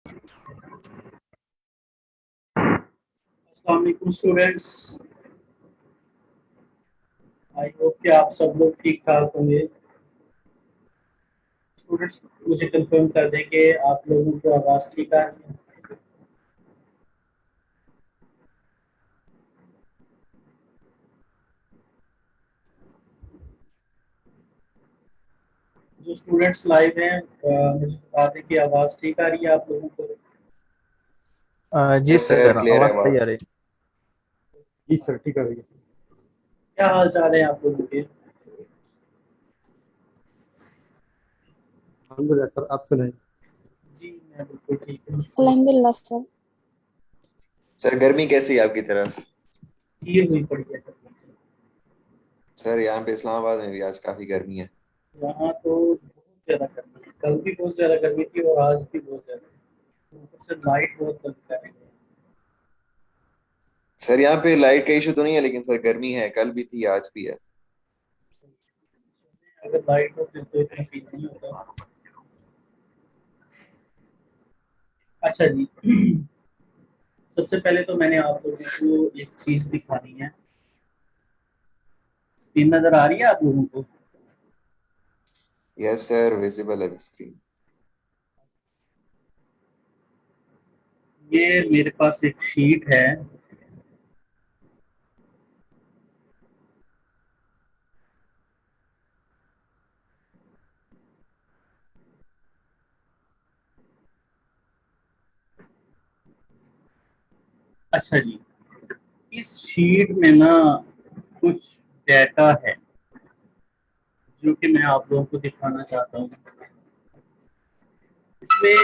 अस्सलाम वालेकुम students. I hope कि आप सब लोग ठीक ठाक होंगे। स्टूडेंट्स मुझे कंफर्म कर दें कि आप लोगों को आवाज़ ठीक आ रही है। जो स्टूडेंट्स लाइव हैं मुझे बता दें कि आवाज़ ठीक आ रही है आप लोगों को। जी यस सर, सर, क्लियर है आवाज़ सही आ आवाज। रही है। जी सर, ठीक है भैया। क्या हाल चाल है आप लोगों के? अल्हम्दुलिल्लाह सर, आप सुनाइए। जी मैं बिल्कुल ठीक हूँ। अल्हम्दुलिल्लाह सर। सर गर्मी कैसी है आपकी तरफ? ये हुई पड़ी है। सर यहाँ पे इस्लामाबाद में भी आज काफी गर्मी है। यहाँ तो बहुत ज़्यादा गर्मी है। कल भी बहुत ज़्यादा गर्मी थी और आज भी बहुत ज़्यादा। ऊपर से लाइट बहुत बंद करेंगे। सर यहाँ पे लाइट का इशू तो नहीं है, लेकिन सर गर्मी है, कल भी थी आज भी है। अगर लाइट हो फिर तो इतना फील नहीं होता। अच्छा जी। सबसे पहले तो मैंने आप लोगों को एक चीज दिखानी है। स्क्रीन नजर आ रही है आप लोगों को? यस सर, विजिबल है स्क्रीन। ये मेरे पास एक शीट है। अच्छा जी, इस शीट में ना कुछ डेटा है जो कि मैं आप लोगों को दिखाना चाहता हूँ। इसमें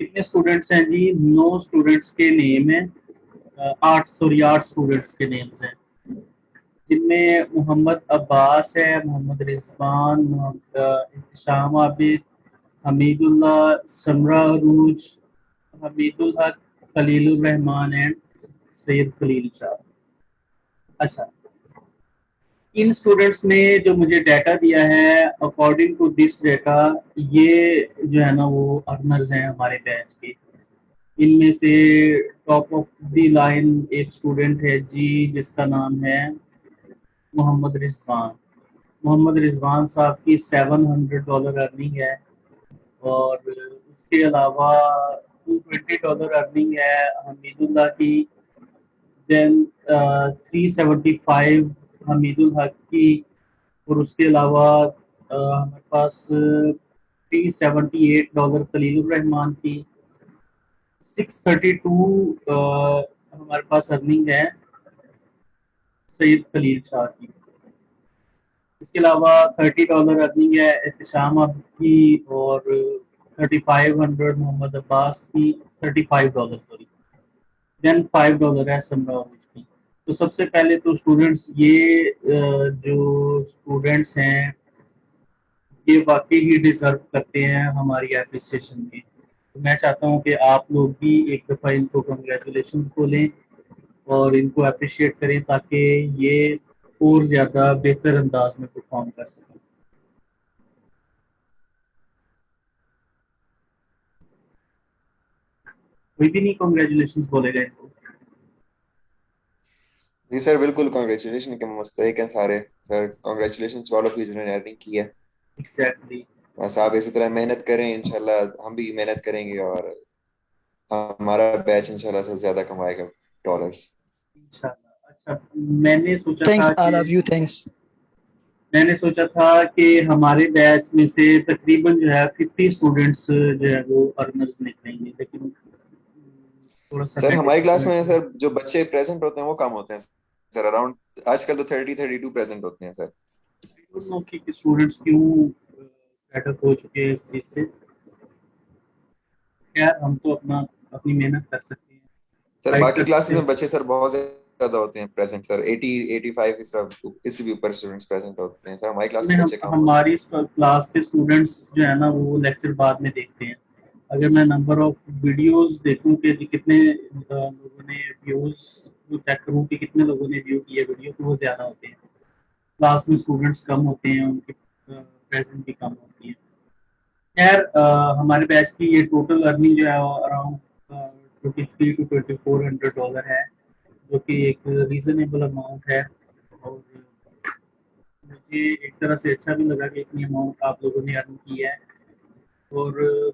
कितने स्टूडेंट्स हैं जी? 9 स्टूडेंट्स के नेम है। 8 स्टूडेंट्स के नेम्स हैं, जिनमें मोहम्मद अब्बास है, मोहम्मद रिजवान, मोहम्मद इहतिशाम आबिद, हमीदुल्लाह, समरा अरूज, हमीदुल हक, खलीलुर रहमान एंड सैयद खलील शाह। अच्छा, इन स्टूडेंट्स ने जो मुझे डाटा दिया है, अकॉर्डिंग टू दिस डाटा, ये जो है ना वो अर्नर्स हैं हमारे बैच के। इनमें से टॉप ऑफ द लाइन एक स्टूडेंट है जी, जिसका नाम है मोहम्मद रिजवान। मोहम्मद रिजवान साहब की $700 अर्निंग है। और उसके अलावा $220 अर्निंग है हमीदुल्लाह की। देन 375 हमीदुल हक की। और उसके अलावा हमारे पास $378 खलीलुर रहमान की। 632 हमारे पास अर्निंग है सैयद खलील शाह की। इसके अलावा $30 अर्निंग है एहतिशाम अब की। और 3500 मोहम्मद अब्बास की। $35 सॉरी। देन $5 है समरा की। तो सबसे पहले तो स्टूडेंट्स ये जो स्टूडेंट्स हैं ये वाकई ही डिजर्व करते हैं हमारी एप्रिसिएशन की। तो मैं चाहता हूँ कि आप लोग भी एक दफ़ा इनको कंग्रेचुलेशन बोलें और इनको अप्रिशिएट करें, ताकि ये और ज़्यादा बेहतर अंदाज में परफॉर्म कर सकें। कोई भी नहीं कंग्रेचुलेशन बोलेगा इनको? जी सर बिल्कुल, कॉन्ग्रेचुलेशन के मुस्तहिक हैं सारे। Sir congratulation all of you जिन्होंने अर्निंग की है। एग्जैक्टली। बस आप इसी तरह मेहनत करें, इंशाल्लाह हम भी मेहनत करेंगे और हमारा बैच इंशाल्लाह से ज्यादा कमाएगा डॉलर्स। इंशाल्लाह। अच्छा, मैंने सोचा था थैंक्स ऑल कि ऑफ यू, थैंक्स। हमारे बैच में से तकरीबन जो है 50 स्टूडेंट्स जो है वो अर्नर्स निकलेंगे, लेकिन थोड़ा सा सर मैं हमारी क्लास में डिसअपॉइंट। सर जो बच्चे प्रेजेंट होते हैं वो कम होते हैं सर, अराउंड आजकल तो 32 प्रेजेंट होते हैं सर। डोंट नो कि स्टूडेंट्स क्यों बैठक हो चुके हैं इस चीज़ से। खैर, हम तो अपनी मेहनत कर सकते हैं, सर गाइड बाकी कर सकते क्लासेस हैं। में बच्चे सर बहुत ज्यादा होते हैं प्रेजेंट सर, 80 85 इस तरह, इससे भी ऊपर स्टूडेंट्स प्रेजेंट होते हैं सर। हमारी क्लास में में हम बच्चे कम होते हमारी क्लास के स्टूडेंट्स जो है ना वो लेक्चर बाद में देखते हैं। अगर मैं नंबर ऑफ वीडियोस देखूं कि कितने लोगों ने व्यूज चेक करूं कि कितने लोगों ने व्यू किए वीडियो, तो वो ज़्यादा होते हैं। क्लास में स्टूडेंट्स कम होते हैं, उनकी प्रेजेंट भी कम होती है। खैर हमारे बैच की ये टोटल अर्निंग जो है अराउंड 23 to 2400 डॉलर है, जो कि एक रीजनेबल अमाउंट है। और मुझे एक तरह से अच्छा भी लगा कि इतनी अमाउंट आप लोगों ने अर्न की है। और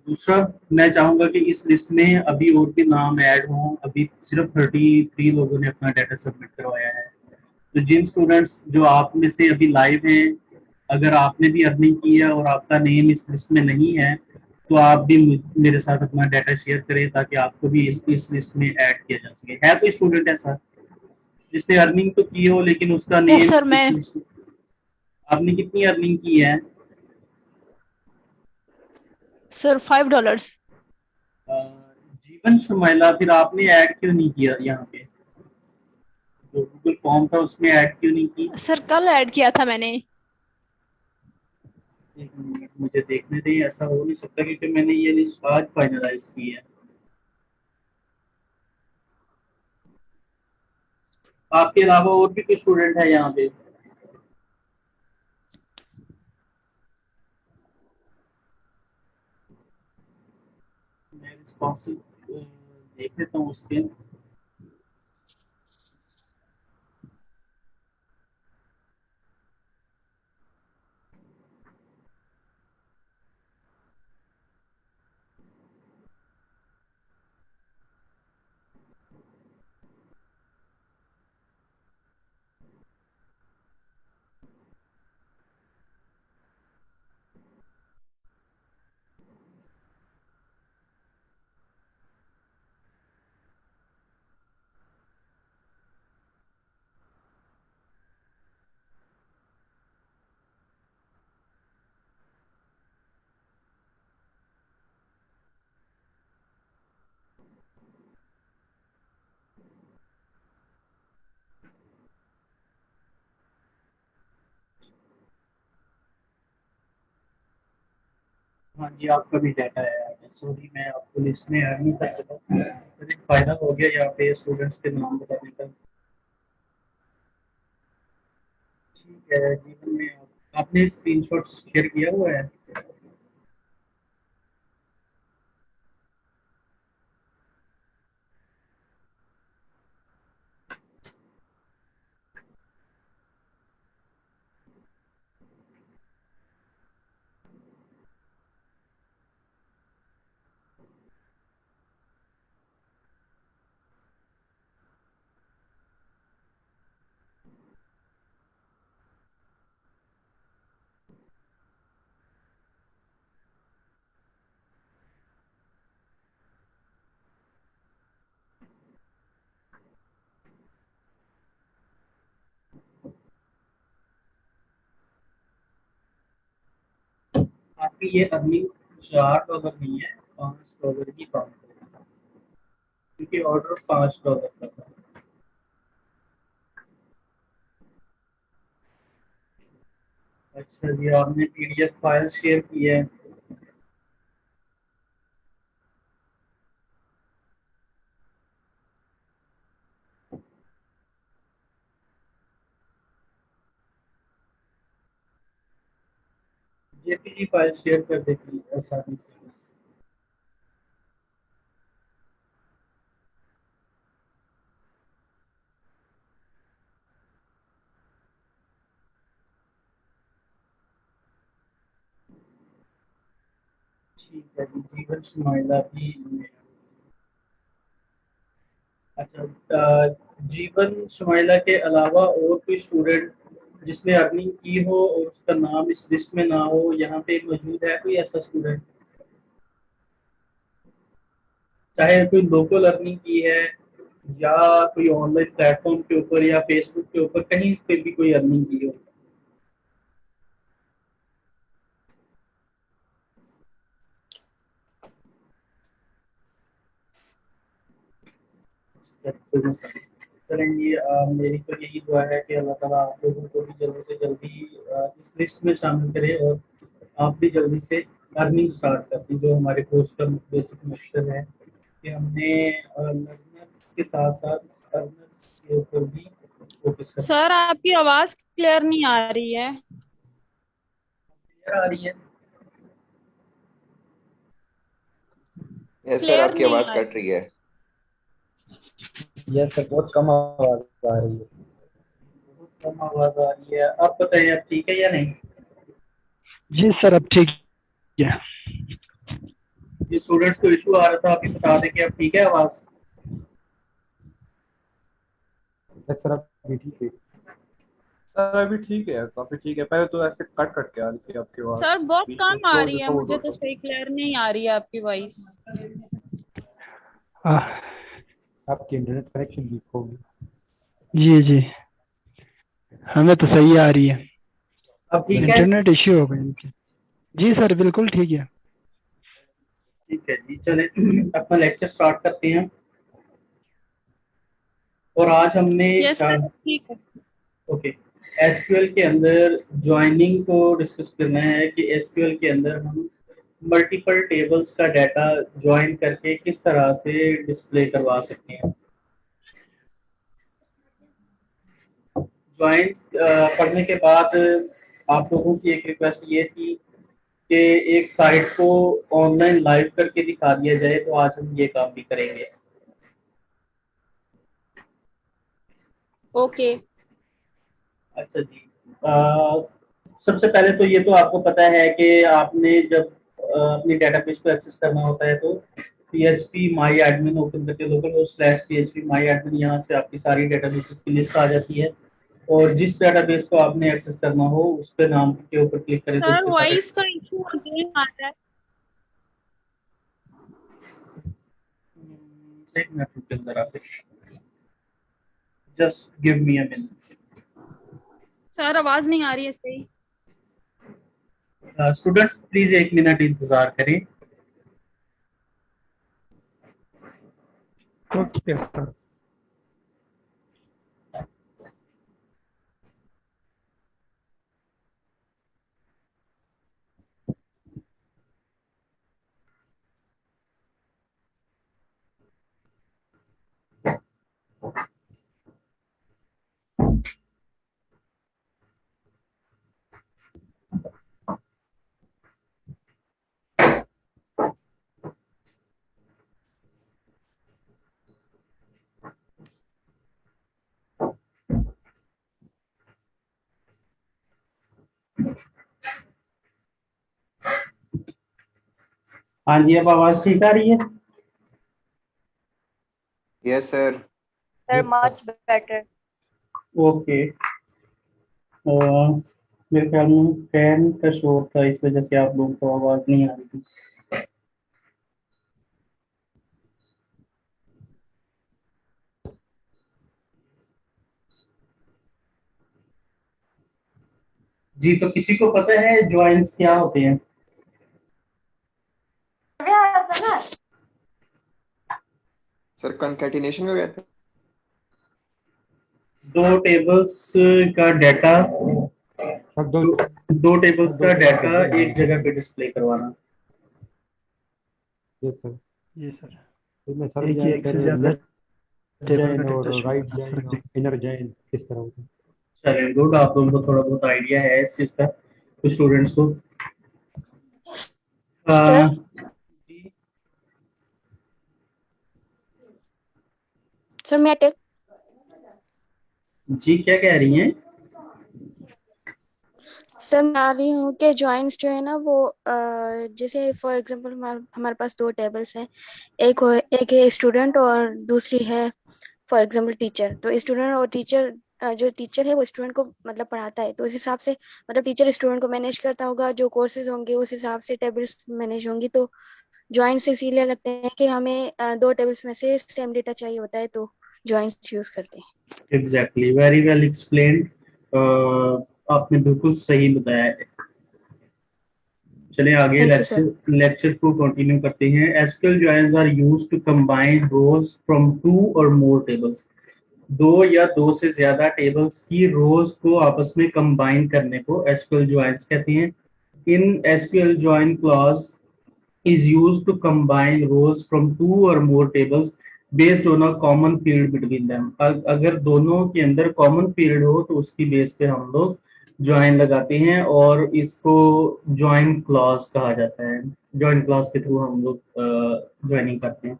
दूसरा, मैं चाहूंगा कि इस लिस्ट में अभी और भी नाम ऐड हों। अभी सिर्फ 33 लोगों ने अपना डाटा सबमिट करवाया है। तो जिन स्टूडेंट्स जो आप में से अभी लाइव हैं, अगर आपने भी अर्निंग की है और आपका नेम इस लिस्ट में नहीं है, तो आप भी मेरे साथ अपना डाटा शेयर करें ताकि आपको भी इस लिस्ट में ऐड किया जा सके। है कोई स्टूडेंट ऐसा जिसने अर्निंग तो की हो लेकिन उसका यस नेम सर, इस मैं लिस्ट में? आपने कितनी अर्निंग की है? सर $5। जीवन शर्माइला, फिर आपने ऐड क्यों नहीं किया यहाँ पे? जो गूगल फॉर्म था उसमें ऐड क्यों नहीं की? सर कल ऐड किया था मैंने। एक मिनट मुझे देखने दें, ऐसा हो नहीं सकता क्योंकि मैंने ये लिस्ट आज फाइनलाइज की है। आपके अलावा और भी कोई स्टूडेंट है यहाँ पे? मैं रिस्पॉन्सिव देख लेता हूँ उसके। हाँ जी, आपका भी डाटा है। सॉरी, मैं आपको लिस्ट में ऐड नहीं कर सका। मुझे फायदा हो गया यहाँ पे स्टूडेंट्स के नाम बताने का। ठीक है, जीवन में आपने स्क्रीनशॉट शेयर किया हुआ है? आपकी ये अर्निंग $4 नहीं है, $5 की काउंट करेगा क्योंकि ऑर्डर $5 का था। अच्छा जी, आपने पीडीएफ फाइल शेयर की है? जेपीजी फाइल शेयर कर देती आसानी से बस। ठीक है जी, जीवन शर्माइला भी। अच्छा, जीवन शर्माइला के अलावा और कोई स्टूडेंट जिसने अर्निंग की हो और उसका नाम इस लिस्ट में ना हो, यहाँ पे मौजूद है कोई ऐसा स्टूडेंट? चाहे कोई लोकल अर्निंग की है या कोई ऑनलाइन प्लेटफॉर्म के ऊपर या फेसबुक के ऊपर कहीं पे भी कोई अर्निंग की हो? करेंगे। मेरी तो यही दुआ है कि अल्लाह ताला आप लोगों को भी जल्दी से जल्दी इस लिस्ट में शामिल करे और आप भी जल्दी से अर्निंग स्टार्ट कर दी। जो हमारे कोर्स का बेसिक मकसद है कि हमने लर्नर्स के साथ साथ अर्नर्स के ऊपर भी फोकस करना। सर आपकी आवाज क्लियर नहीं आ रही है। क्लियर आ रही है? यस सर, क्लियर आपकी नहीं आवाज आ कट रही है। यस सर, बहुत कम आवाज आ रही है। कम आवाज आ रही है। आप बताइए, अब ठीक है या नहीं? जी सर, अब ठीक है। जिस स्टूडेंट्स को इशू आ रहा था अभी बता दें कि अब ठीक है आवाज। यस सर, अभी ठीक है। सर अभी ठीक है, काफी ठीक है। पहले तो ऐसे कट कट के आ रही थी आपकी आवाज, सर बहुत बीच में कम आ फ्लो रही है, जैसा हो मुझे रहा तो था। सही क्लियर नहीं आ रही है आपकी वॉइस। हाँ, आपकी इंटरनेट कनेक्शन वीक होगी। जी जी, हमें तो सही आ रही है। अब ठीक है? इंटरनेट इश्यू हो गई इनकी। जी सर, बिल्कुल ठीक है। ठीक है जी, चले अपना लेक्चर स्टार्ट करते हैं। और आज हमने यस सर, ठीक है। ओके, एसक्यूएल के अंदर ज्वाइनिंग को डिस्कस करना है कि एसक्यूएल के अंदर हम मल्टीपल टेबल्स का डाटा ज्वाइन करके किस तरह से डिस्प्ले करवा सकते हैं। ज्वाइन करने के बाद आप लोगों की एक रिक्वेस्ट ये थी कि एक साइट को ऑनलाइन लाइव करके दिखा दिया जाए, तो आज हम ये काम भी करेंगे। ओके। अच्छा जी, सबसे पहले तो ये तो आपको पता है कि आपने जब अपनी डेटाबेस को एक्सेस करना होता है तो php माई एडमिन ओपन करके लोकल स्लैश php माई एडमिन, यहाँ से आपकी सारी डेटाबेसेस की लिस्ट आ जाती है और जिस डेटाबेस को आपने एक्सेस करना हो उसके नाम के ऊपर क्लिक करें तो सर उसके सारे। वॉइस का इशू अगेन आ रहा है। एक मिनट रुकिए जरा, just give me a minute. Sir आवाज नहीं आ रही है सही। स्टूडेंट्स प्लीज एक मिनट इंतजार करें। Okay sir. हाँ जी, अब आवाज ठीक आ रही है? Yes sir. Sir, much better. Okay, मेरे ख्याल में फैन का शोर था, इस वजह से आप लोगों को आवाज नहीं आ रही थी। जी, तो किसी को पता है ज्वाइंस क्या होते हैं? सर कंकैटिनेशन को कहते हैं। दो टेबल्स का डाटा, सर दो टेबल्स का डाटा एक जगह पे डिस्प्ले करवाना। यस सर, जी सर, इसमें सर एक ही एक से फिर ज्यादा लेफ्ट टेबल जैन का और डेटा शो राइट करना जैन और पड़ेगा। इनर जैन किस तरह होता है। चलिए गुड, आप लोगों को थोड़ा बहुत आइडिया है इस चीज का, कुछ स्टूडेंट्स को। Sir, sir, may I tell? जी क्या कह रही हैं? सर मैं आ रही हूँ कि जॉइंट्स जो है ना वो जैसे फॉर एग्जांपल हमारे पास दो टेबल्स हैं। एक है स्टूडेंट और दूसरी है फॉर एग्जांपल टीचर। तो स्टूडेंट और टीचर, जो टीचर है वो स्टूडेंट को मतलब पढ़ाता है, तो उस हिसाब से मतलब टीचर स्टूडेंट को मैनेज करता होगा, जो कोर्सेज होंगे उस हिसाब से टेबल्स मैनेज होंगी। तो जॉइंट्स इसीलिए लगते हैं कि हमें दो टेबल्स में से सेम डेटा चाहिए होता है, तो जॉइंट्स यूज करते हैं। Exactly, very well explained. आपने बिल्कुल सही बताया है। चलिए आगे थैंक यू सर। लेक्चर को कंटिन्यू करते हैं। SQL joins are used to combine rows from two और मोर टेबल्स। दो या दो से ज्यादा टेबल्स की रोज को आपस में कंबाइन करने को एसक्यूएल जॉइंस कहते हैं। In SQL join clause is used to combine rows from two or more tables based on a common field between them। अगर दोनों के अंदर कॉमन फील्ड हो तो उसकी बेस पे हम लोग ज्वाइन लगाते हैं और इसको ज्वाइन क्लॉज कहा जाता है। ज्वाइन क्लॉज के थ्रू हम लोग ज्वाइनिंग करते हैं।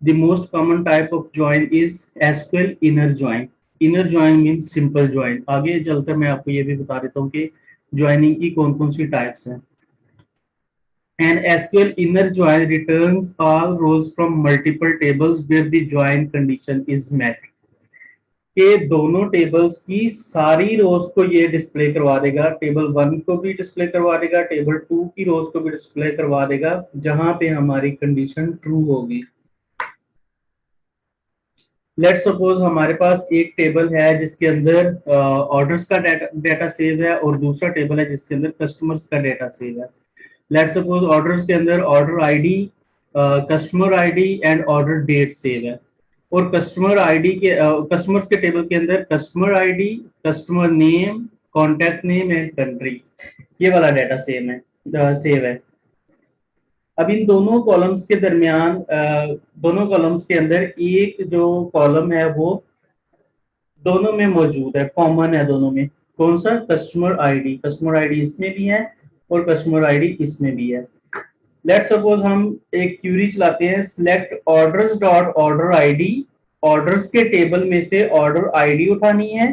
The most common type of join is SQL inner join. Inner join means simple join. आगे चलकर मैं आपको ये भी बता देता हूँ कि ज्वाइनिंग की कौन कौन सी टाइप्स हैं। An SQL inner join returns all rows from multiple tables where the join condition is met. के दोनों टेबल्स की सारी रोज को ये डिस्प्ले करवा देगा। टेबल 1 को भी डिस्प्ले करवा देगा, टेबल 2 की रोज को भी डिस्प्ले करवा देगा, जहां पे हमारी कंडीशन ट्रू होगी। लेट्स सपोज हमारे पास एक टेबल है जिसके अंदर ऑर्डर्स का डेटा सेव है और दूसरा टेबल है जिसके अंदर कस्टमर्स का डेटा सेव है। लेट्स सपोज ऑर्डर्स के अंदर order ID, customer ID and order date save है और कस्टमर आईडी के कस्टमर्स के टेबल के अंदर customer ID, customer name, contact name and country, ये वाला डेटा सेव है। अब इन दोनों कॉलम्स के दरमियान दोनों कॉलम्स के अंदर एक जो कॉलम है वो दोनों में मौजूद है, कॉमन है दोनों में। कौन सा? Customer ID. कस्टमर आईडी इसमें भी है और कस्टमर आईडी इसमें भी है। लेट्स सपोज हम एक क्यूरी चलाते हैं, select orders dot order ID. Orders के टेबल में से ऑर्डर आईडी उठानी है।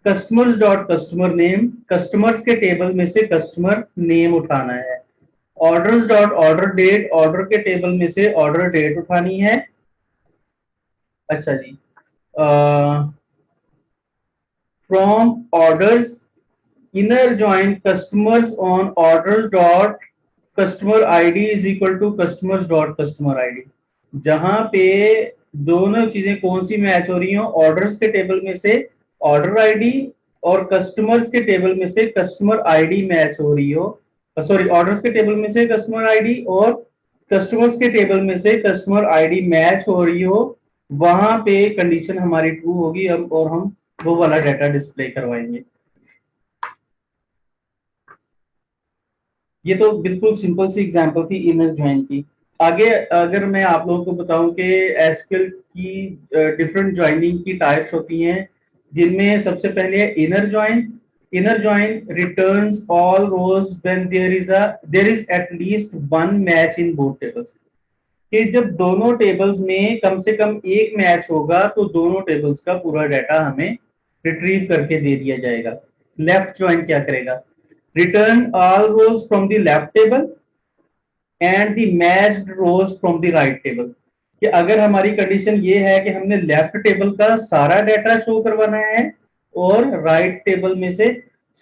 Customers dot customer name, customers के टेबल में से कस्टमर नेम उठाना है। Orders dot order date, order के टेबल में से ऑर्डर डेट उठानी है। अच्छा जी, from orders inner join customers on orders dot customer ID is equal to customers dot customer ID. जहां पे दोनों चीजें कौन सी मैच हो रही हो, ऑर्डर्स के टेबल में से ऑर्डर आईडी और कस्टमर्स के टेबल में से कस्टमर आईडी मैच हो रही हो, सॉरी ऑर्डर्स के टेबल में से कस्टमर आईडी और कस्टमर्स के टेबल में से कस्टमर आईडी मैच हो रही हो, वहां पे कंडीशन हमारी ट्रू होगी और हम वो वाला डाटा डिस्प्ले करवाएंगे। ये तो बिल्कुल सिंपल सी एग्जांपल थी इनर ज्वाइन की। आगे अगर मैं आप लोगों को बताऊं कि एसक्यूएल की डिफरेंट ज्वाइनिंग की टाइप्स होती हैं, जिनमें सबसे पहले है inner join. Inner join returns all rows when there is at least one match in both tables. कि जब दोनों टेबल्स में कम से कम एक मैच होगा तो दोनों टेबल्स का पूरा डाटा हमें रिट्रीव करके दे दिया जाएगा। लेफ्ट ज्वाइन क्या करेगा? Return all rows from the left table and the matched rows from the right table। कि अगर हमारी कंडीशन ये है कि हमने लेफ्ट टेबल का सारा डाटा शो करवाना है और राइट टेबल में से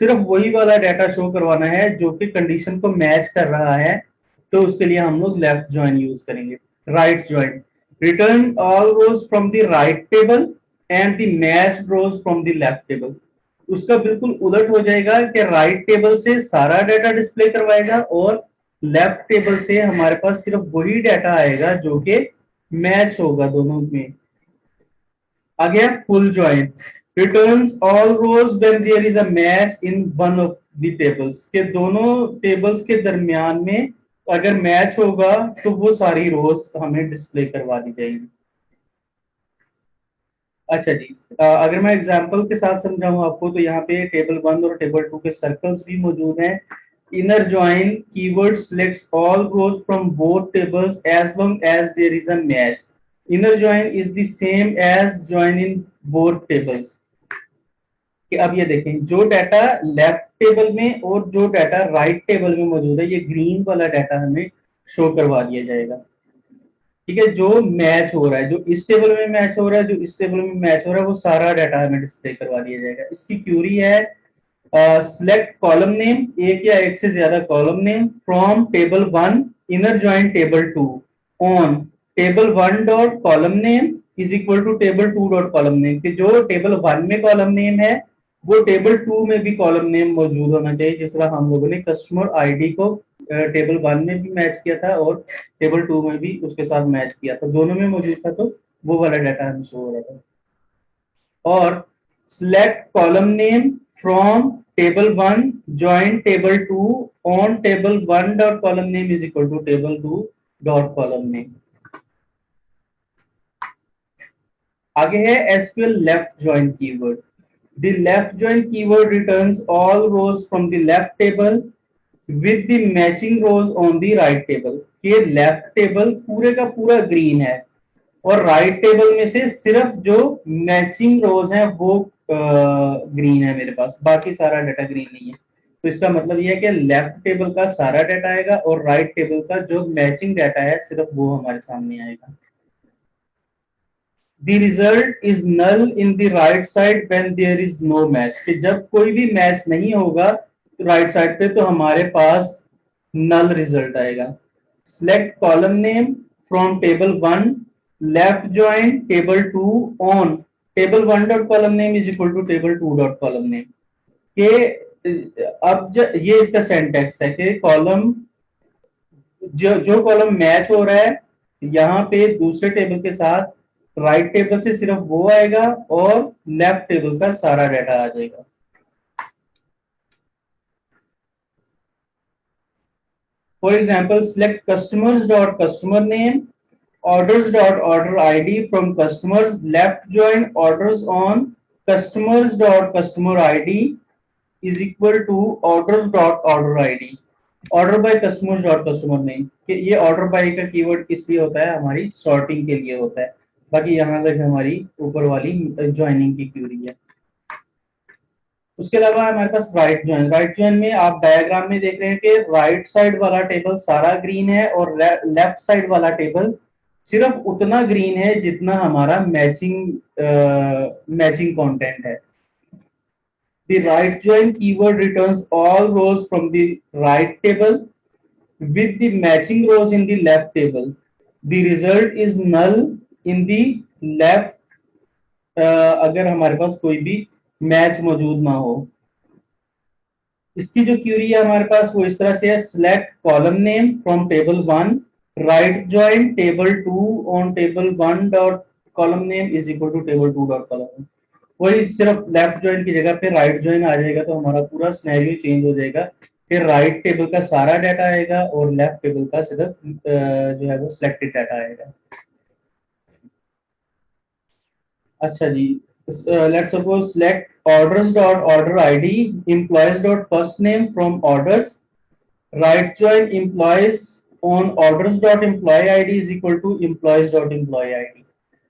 सिर्फ वही वाला डाटा शो करवाना है जो कि कंडीशन को मैच कर रहा है, तो उसके लिए हम लोग लेफ्ट ज्वाइन यूज करेंगे। Right join, return all rows from the right table and the matched rows from the left table. उसका बिल्कुल उलट हो जाएगा कि राइट टेबल से सारा डाटा डिस्प्ले करवाएगा और लेफ्ट टेबल से हमारे पास सिर्फ वही डाटा आएगा जो कि मैच होगा दोनों में। आगे full join, returns all rows when there is a match in one of the tables. के दोनों टेबल्स के दरमियान में अगर मैच होगा तो वो सारी रोज हमें डिस्प्ले करवा दी जाएगी। अच्छा जी, अगर मैं एग्जांपल के साथ समझाऊं आपको तो यहाँ पे टेबल 1 और टेबल 2 के सर्कल्स भी मौजूद हैं। Inner join keyword selects all rows from both tables as long as there is a match. Inner join is the same as join in both tables. कि अब ये देखें, जो डाटा लेफ्ट टेबल में और जो डाटा राइट टेबल में मौजूद है, ये ग्रीन वाला डाटा हमें शो करवा दिया जाएगा। ठीक है, जो मैच हो रहा है, जो इस टेबल में मैच हो रहा है, जो इस टेबल में मैच हो रहा है, वो सारा डाटा हमें डिस्प्ले करवा दिया जाएगा। इसकी क्यूरी है सिलेक्ट कॉलम नेम, एक या एक से ज्यादा column name from table 1 inner join table 2 on table 1 dot column name is equal to table 2 dot column name. कि जो टेबल 1 में कॉलम नेम है वो टेबल 2 में भी कॉलम नेम मौजूद होना चाहिए। जिस तरह हम लोगों ने कस्टमर आईडी को टेबल 1 में भी मैच किया था और टेबल 2 में भी उसके साथ मैच किया था, दोनों में मौजूद था, तो वो वाला डाटा हमें शो हो रहा था। और select column name from table 1 join table 2 on table 1 dot column name is equal to table 2 dot column name. आगे है SQL left join keyword. The left join keyword returns all rows from the left table with the matching rows on the right table. ये left table पूरे का पूरा green है और right table में से सिर्फ जो मैचिंग रोज हैं वो ग्रीन है मेरे पास, बाकी सारा डाटा ग्रीन नहीं है। तो इसका मतलब ये है कि लेफ्ट टेबल का सारा डाटा आएगा और राइट टेबल का जो मैचिंग डाटा है सिर्फ वो हमारे सामने आएगा। The result is null in the right side when there is no match। कि जब कोई भी मैच नहीं होगा तो राइट साइड पे तो हमारे पास null रिजल्ट आएगा। Select column name from table 1, left join table 2 on table 1 dot column name is equal to table 2 dot column name। के अब ये इसका सिंटैक्स है कि कॉलम जो कॉलम मैच हो रहा है यहाँ पे दूसरे टेबल के साथ राइट टेबल से सिर्फ वो आएगा और लेफ्ट टेबल का सारा डाटा आ जाएगा। For example, select customers dot customer name, orders dot order ID from customers, left join orders on customers dot customer ID is equal to orders dot order ID, order by customers dot customer name। कि ये order by का keyword किस लिए होता है, हमारी sorting के लिए होता है। बाकी यहाँ तक हमारी ऊपर वाली ज्वाइनिंग की क्यूरी है। उसके अलावा हमारे पास राइट ज्वाइन में आप डायग्राम में देख रहे हैं कि राइट साइड वाला टेबल सारा ग्रीन है और लेफ्ट साइड वाला टेबल सिर्फ उतना ग्रीन है जितना हमारा मैचिंग कंटेंट है। The right join keyword returns all rows from the right table with the matching rows in the left table. The result is null in the left अगर हमारे पास कोई भी मैच मौजूद ना हो। इसकी जो क्यूरी है हमारे पास वो इस तरह से है, select column name from table 1, right join table 2 on table 1 dot column name is equal to table 2 dot column name। वही सिर्फ लेफ्ट ज्वाइन की जगह पे राइट ज्वाइन आ जाएगा तो हमारा पूरा सिनेरियो चेंज हो जाएगा। फिर राइट टेबल का सारा डाटा आएगा और लेफ्ट टेबल का सिर्फ जो है वो सिलेक्टेड डाटा आएगा। अच्छा जी, let's suppose select orders dot order ID employees dot first name from orders, right join employees on orders dot employee ID is equal to employees dot employee ID,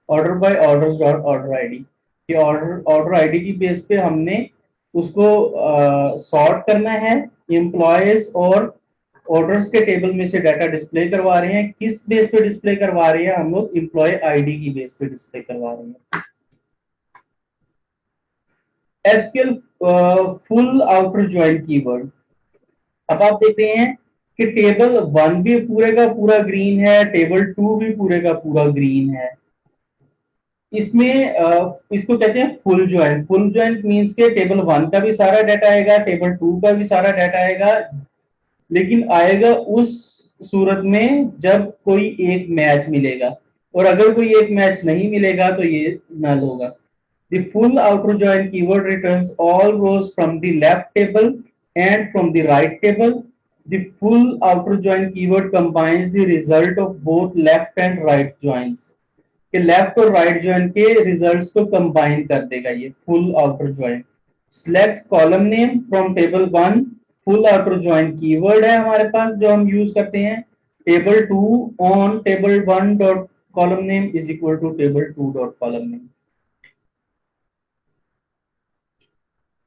order by orders dot order ID। कि order ID की base पे हमने उसको sort करना है। Employees और orders के table में से डाटा डिस्प्ले करवा रहे हैं। किस बेस पे डिस्प्ले करवा रहे हैं हम लोग? एम्प्लॉय आईडी की बेस पे डिस्प्ले करवा रहे हैं। SQL full outer join keyword. अब आप देख रहे हैं कि टेबल 1 भी पूरे का पूरा ग्रीन है, टेबल 2 भी पूरे का पूरा ग्रीन है। इसमें इसको कहते हैं full join. Full join means के टेबल 1 का भी सारा डाटा आएगा, टेबल 2 का भी सारा डाटा आएगा, लेकिन आएगा उस सूरत में जब कोई एक मैच मिलेगा, और अगर कोई एक मैच नहीं मिलेगा तो ये नल होगा। The full outer join keyword returns all rows from the left table and from the right table. The full outer join keyword combines the result of both left and right joins। कि left और right join के results को combine कर देगा ये full outer join. Select column name from table 1, full outer join keyword है हमारे पास जो हम यूज करते हैं। Table 2 on table 1 dot column name is equal to table 2 dot column name.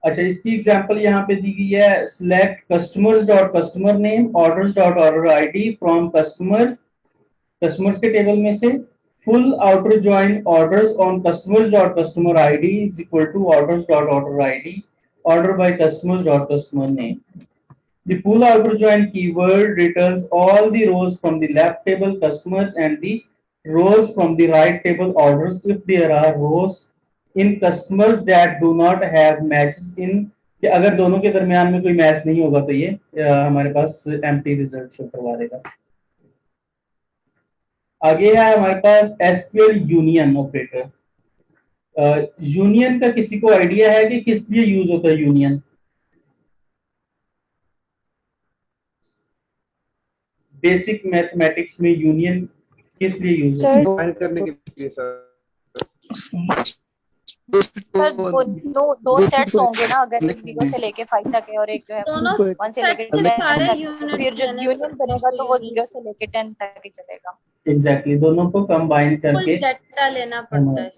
अच्छा, इसकी एग्जांपल यहाँ पे दी गई है। Select customers dot customer name, orders dot order ID from customers के टेबल में से full outer join orders on customers dot customer ID is equal to orders dot order ID, order by customers dot customer name। The full outer join keyword returns all the rows from the left table customers and the rows from the right table orders if there are rows in customers that do not have matches in। कि अगर दोनों के दरमियान में कोई match नहीं होगा तो ये हमारे पास एम्प्टी रिजल्ट शो करवा देगा। आगे है हमारे पास एसक्यूएल यूनियन ऑपरेटर। यूनियन का किसी को आइडिया है कि किस लिए यूज होता है यूनियन? बेसिक मैथमेटिक्स में यूनियन किस लिए यूज होता है? फाइंड करने के लिए सर। सर दो सेट्स होंगे ना, अगर एक 0 से लेके 5 तक है और एक जो है दोनों 1 से लेके सेट 10 सारे तक, तो यूनिट फिर जो यूनियन बनेगा तो वो 0 से लेके 10 तक ही चलेगा। एग्जैक्टली दोनों को कंबाइन करके डाटा लेना पड़ता है।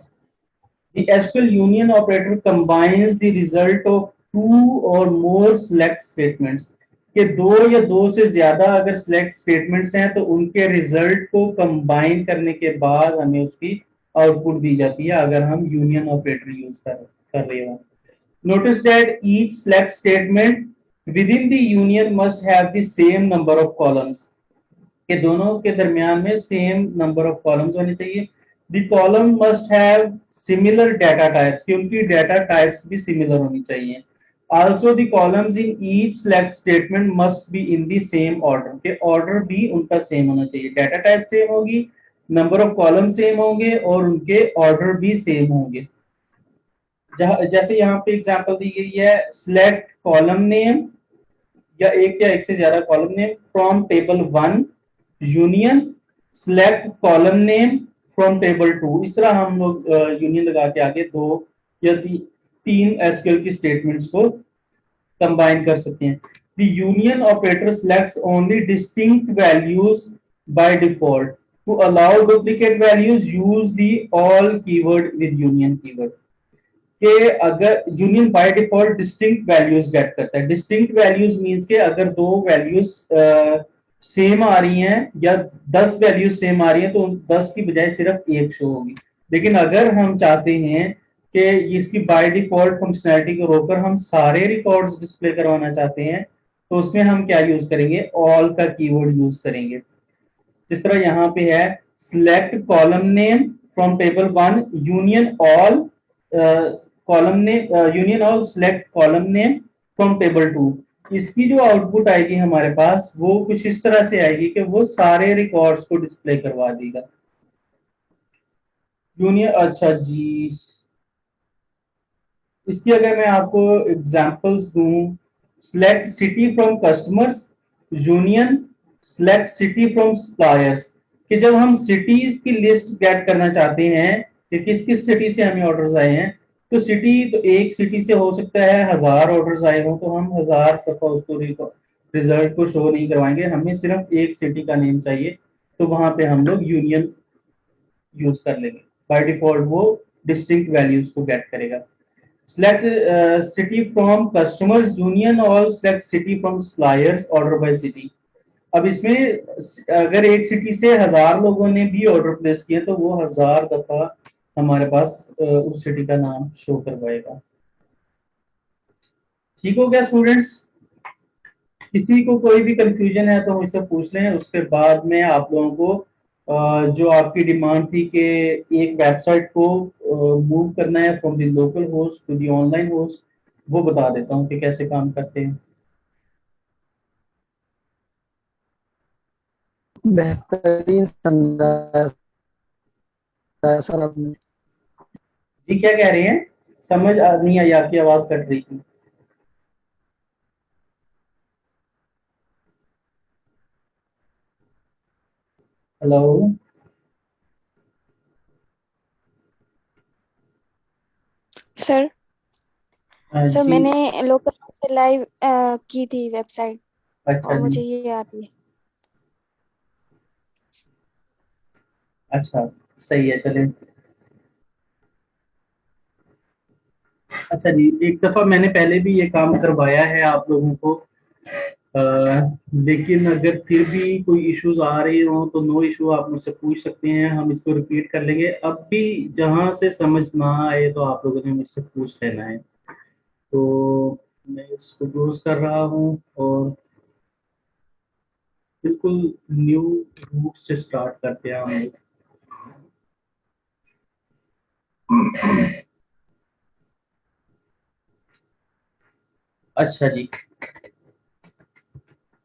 The SQL union operator combines the result of two or more select statements के दो या दो से ज्यादा अगर select statements हैं तो उनके result को combine करने के बाद हमें उसकी output दी जाती है अगर हम union operator use कर रहे हो। Notice that each select statement within the union must have the same number of columns के दोनों के दरमियान में सेम नंबर ऑफ कॉलम्स होने चाहिए। The column must have similar data types कि उनकी डाटा टाइप्स भी सिमिलर होनी चाहिए। Also the columns in each select statement must be in the same order के ऑर्डर भी उनका सेम होना चाहिए। डाटा टाइप सेम होगी, नंबर ऑफ कॉलम सेम होंगे और उनके ऑर्डर भी सेम होंगे। जैसे यहाँ पे एग्जांपल दी गई है, सिलेक्ट कॉलम नेम या एक से ज्यादा column name from table 1 union select column name from table 2। इस तरह हम लोग यूनियन लगा के आगे दो या तीन एसक्यूएल की स्टेटमेंट्स को कंबाइन कर सकते हैं। The union operator selects only distinct values by default. To allow duplicate values use the all keyword with union keyword के अगर union by default distinct values get करता है। डिस्टिंक्ट वैल्यूज मींस के अगर दो वैल्यूज सेम आ रही हैं या 10 वैल्यूज सेम आ रही हैं तो 10 की बजाय सिर्फ एक शो होगी। लेकिन अगर हम चाहते हैं कि इसकी बाय डिफॉल्ट फंक्शनैलिटी को रोककर हम सारे रिकॉर्ड्स डिस्प्ले करवाना चाहते हैं तो उसमें हम क्या यूज करेंगे, ऑल का कीवर्ड यूज करेंगे। जिस तरह यहाँ पे है select column name from table 1 union all column name union all select column name from table 2। इसकी जो आउटपुट आएगी हमारे पास वो कुछ इस तरह से आएगी कि वो सारे रिकॉर्ड्स को डिस्प्ले करवा देगा। यूनियन, अच्छा जी, इसकी अगर मैं आपको एग्जांपल्स दूं, select city from customers union select city from suppliers कि जब हम सिटीज की लिस्ट गेट करना चाहते हैं कि किस किस सिटी से हमें ऑर्डर्स आए हैं, तो सिटी तो एक सिटी से हो सकता है 1000 ऑर्डर्स आए हो तो हम 1000 दफा उसको रिजल्ट को शो नहीं करवाएंगे, हमें सिर्फ एक सिटी का नेम चाहिए तो वहां पे हम लोग यूनियन यूज कर लेंगे। बाय डिफॉल्ट वो डिस्टिंक्ट वैल्यूज को गेट करेगा। Select city from customers union और select city from suppliers order by city. अब इसमें अगर एक सिटी से 1000 लोगों ने भी ऑर्डर प्लेस किया तो वो 1000 दफा हमारे पास उस सिटी का नाम शो करवाएगा। ठीक हो गया स्टूडेंट्स? किसी को कोई भी कंफ्यूजन है तो मुझसे पूछ लें, उसके बाद में आप लोगों को जो आपकी डिमांड थी कि एक वेबसाइट को मूव करना है from the local host to the online host, वो बता देता हूँ कि कैसे काम करते हैं। बेहतरीन समझाया सर आपने। जी क्या कह रहे हैं? समझ नहीं आई, आपकी आवाज कट रही थी। हेलो सर सर जी, मैंने लोकल से लाइव की थी वेबसाइट अच्छा और जी, मुझे ये आती है। अच्छा सही है, चले। अच्छा जी, एक दफा मैंने पहले भी ये काम करवाया है आप लोगों को, लेकिन अगर फिर भी कोई इश्यूज आ रही हो तो नो इशू, आप मुझसे पूछ सकते हैं, हम इसको रिपीट कर लेंगे। अब भी जहां से समझ ना आए तो आप लोगों ने मुझसे पूछ लेना है। तो मैं इसको क्लोज कर रहा हूँ और बिल्कुल न्यू रूट से स्टार्ट करते हैं हम लोग। अच्छा जी,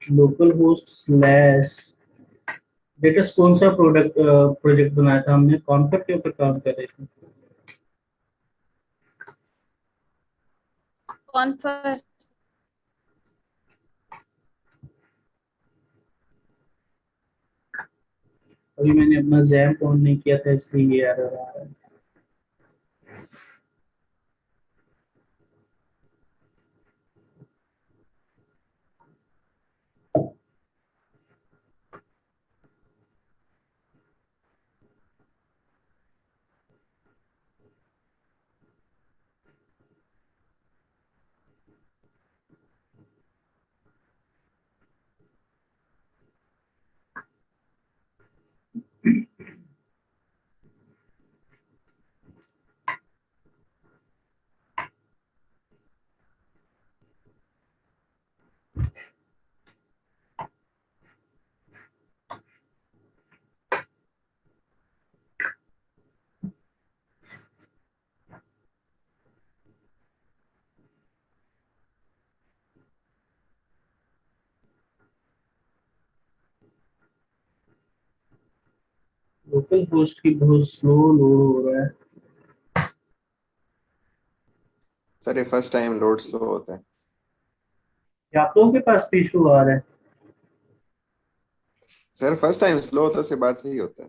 लोकल होस्ट स्लैश डेटा कौन सा प्रोजेक्ट बनाया था हमने, कॉन्कर के ऊपर काम कर रहे थे। कौन पर? अभी मैंने अपना जैम्प ऑन नहीं किया था इसलिए ये एरर आ रहा है। लोकल होस्ट की बहुत स्लो लोड हो रहा है। सर ये फर्स्ट टाइम लोड स्लो होता है। क्या आप लोगों के पास भी इशू आ रहा है? सर फर्स्ट टाइम स्लो होता है, उसके बाद सही होता है।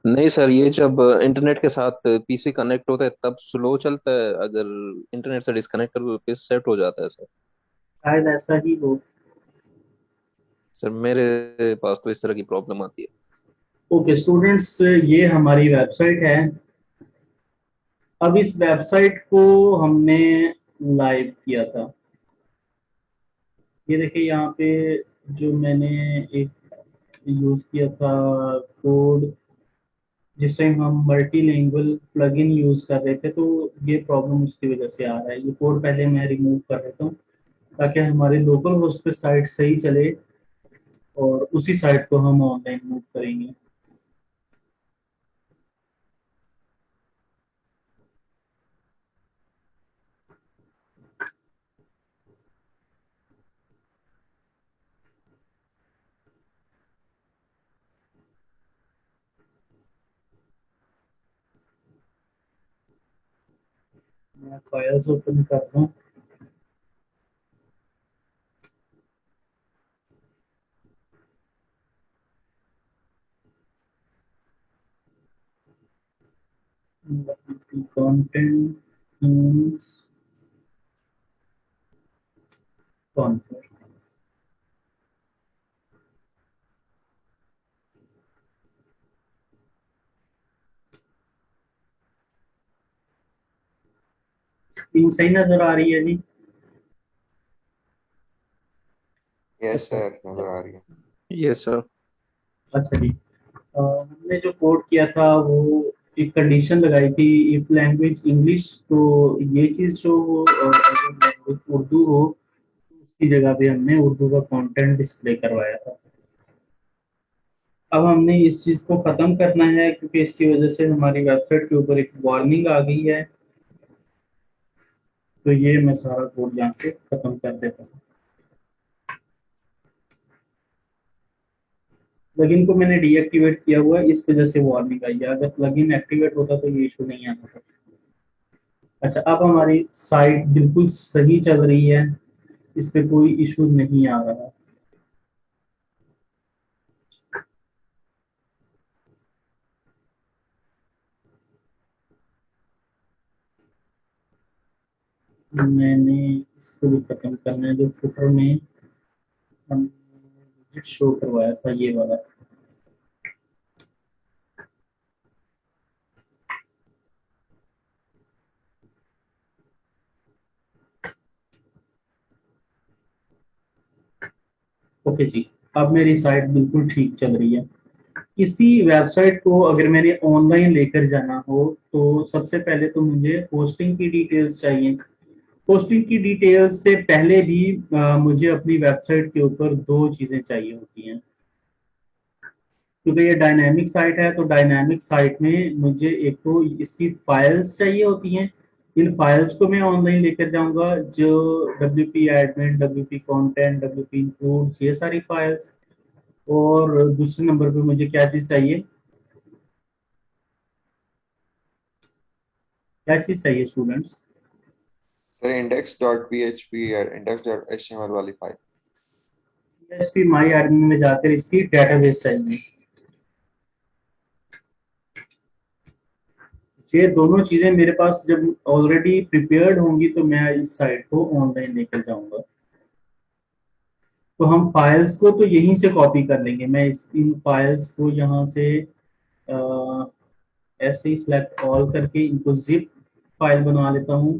नहीं सर, ये जब इंटरनेट के साथ पीसी कनेक्ट होता है तब स्लो चलता है, अगर इंटरनेट से डिस्कनेक्ट करो तो सेट हो जाता है सर। शायद ऐसा ही हो। सर मेरे पास तो इस तरह की प्रॉब्लम आती है। ओके स्टूडेंट्स, ये हमारी वेबसाइट है। अब इस वेबसाइट को हमने लाइव किया था। ये देखिए यहाँ पे जो मैंने एक यूज किया था कोड, जिस टाइम हम मल्टीलिंगुअल प्लगइन यूज कर रहे थे, तो ये प्रॉब्लम उसकी वजह से आ रहा है। ये कोड पहले मैं रिमूव कर देता हूँ ताकि हमारे लोकल होस्ट पे साइट सही चले और उसी साइट को हम ऑनलाइन मूव करेंगे। मैं फाइल्स ओपन कर रहा हूँ। content themes content स्क्रीन सही नजर आ रही है जी? यस सर, नजर आ रही है। Yes sir. अच्छा जी, हमने जो कोड किया था वो एक कंडीशन लगाई थी, इफ लैंग्वेज इंग्लिश, तो ये चीज जो अगर लैंग्वेज उर्दू हो तो उसकी जगह पे हमने उर्दू का कंटेंट डिस्प्ले करवाया था। अब हमने इस चीज को खत्म करना है क्योंकि इसकी वजह से हमारी वेबसाइट के ऊपर एक वार्निंग आ गई है। तो ये मैं सारा कोड यहाँ से खत्म कर देता हूँ। प्लगइन को मैंने डीएक्टिवेट किया हुआ है, इस वजह से वार्निंग आई है। अगर प्लगइन एक्टिवेट होता तो ये इशू नहीं आता था। अच्छा, अब हमारी साइट बिल्कुल सही चल रही है, इस पे कोई इशू नहीं आ रहा। मैंने इसको भी खत्म करना है, जो फुटर में हम शो करवाया था ये वाला। ओके जी, अब मेरी साइट बिल्कुल ठीक चल रही है। इसी वेबसाइट को अगर मैंने ऑनलाइन लेकर जाना हो तो सबसे पहले तो मुझे होस्टिंग की डिटेल्स चाहिए। होस्टिंग की डिटेल्स से पहले भी मुझे अपनी वेबसाइट के ऊपर दो चीजें चाहिए होती हैं। क्योंकि ये डायनामिक साइट है तो डायनामिक साइट में मुझे एक तो इसकी फाइल्स चाहिए होती हैं। इन फाइल्स को मैं ऑनलाइन लेकर जाऊंगा, जो WP admin, WP content, WP includes, ये सारी फाइल्स। और दूसरे नंबर पे मुझे क्या चीज चाहिए, क्या चीज चाहिए स्टूडेंट्स? सर index.php या index.html वाली फाइल। PHP माई एडमिन में जाकर इसकी डेटाबेस चाहिए। ये दोनों चीजें मेरे पास जब ऑलरेडी प्रिपेयर्ड होंगी तो मैं इस साइट को ऑनलाइन लेकर जाऊंगा। तो हम फाइल्स को तो यहीं से कॉपी कर लेंगे। मैं इन फाइल्स को यहाँ से ऐसे ही सिलेक्ट ऑल करके इनको जिप फाइल बना लेता हूँ,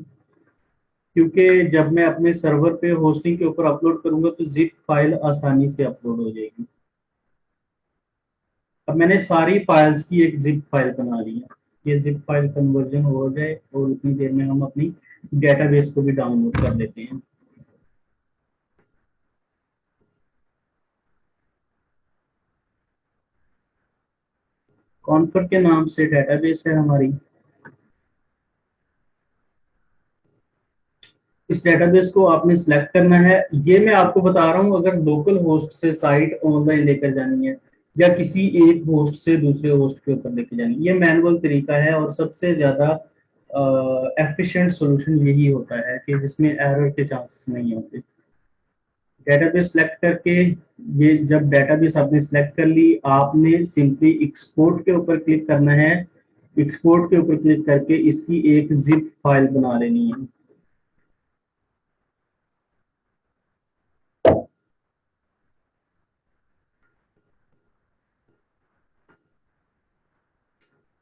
क्योंकि जब मैं अपने सर्वर पे होस्टिंग के ऊपर अपलोड करूंगा तो जिप फाइल आसानी से अपलोड हो जाएगी। अब मैंने सारी फाइल्स की एक जिप फाइल बना ली है। ये जिप फाइल कन्वर्जन हो जाए और उतनी देर में हम अपनी डेटाबेस को भी डाउनलोड कर लेते हैं। कॉन्फर के नाम से डेटाबेस है हमारी। इस डेटाबेस को आपने सिलेक्ट करना है। ये मैं आपको बता रहा हूँ अगर लोकल होस्ट से साइट ऑनलाइन लेकर जानी है या किसी एक होस्ट से दूसरे होस्ट के ऊपर लेकर जानी है, ये मैनुअल तरीका है और सबसे ज्यादा एफिशिएंट सॉल्यूशन यही होता है कि जिसमें एरर के चांसेस नहीं होते। डेटाबेस सेलेक्ट करके, ये जब डेटाबेस आपने सेलेक्ट कर ली, आपने सिंपली एक्सपोर्ट के ऊपर क्लिक करना है। एक्सपोर्ट के ऊपर क्लिक करके इसकी एक जिप फाइल बना लेनी है।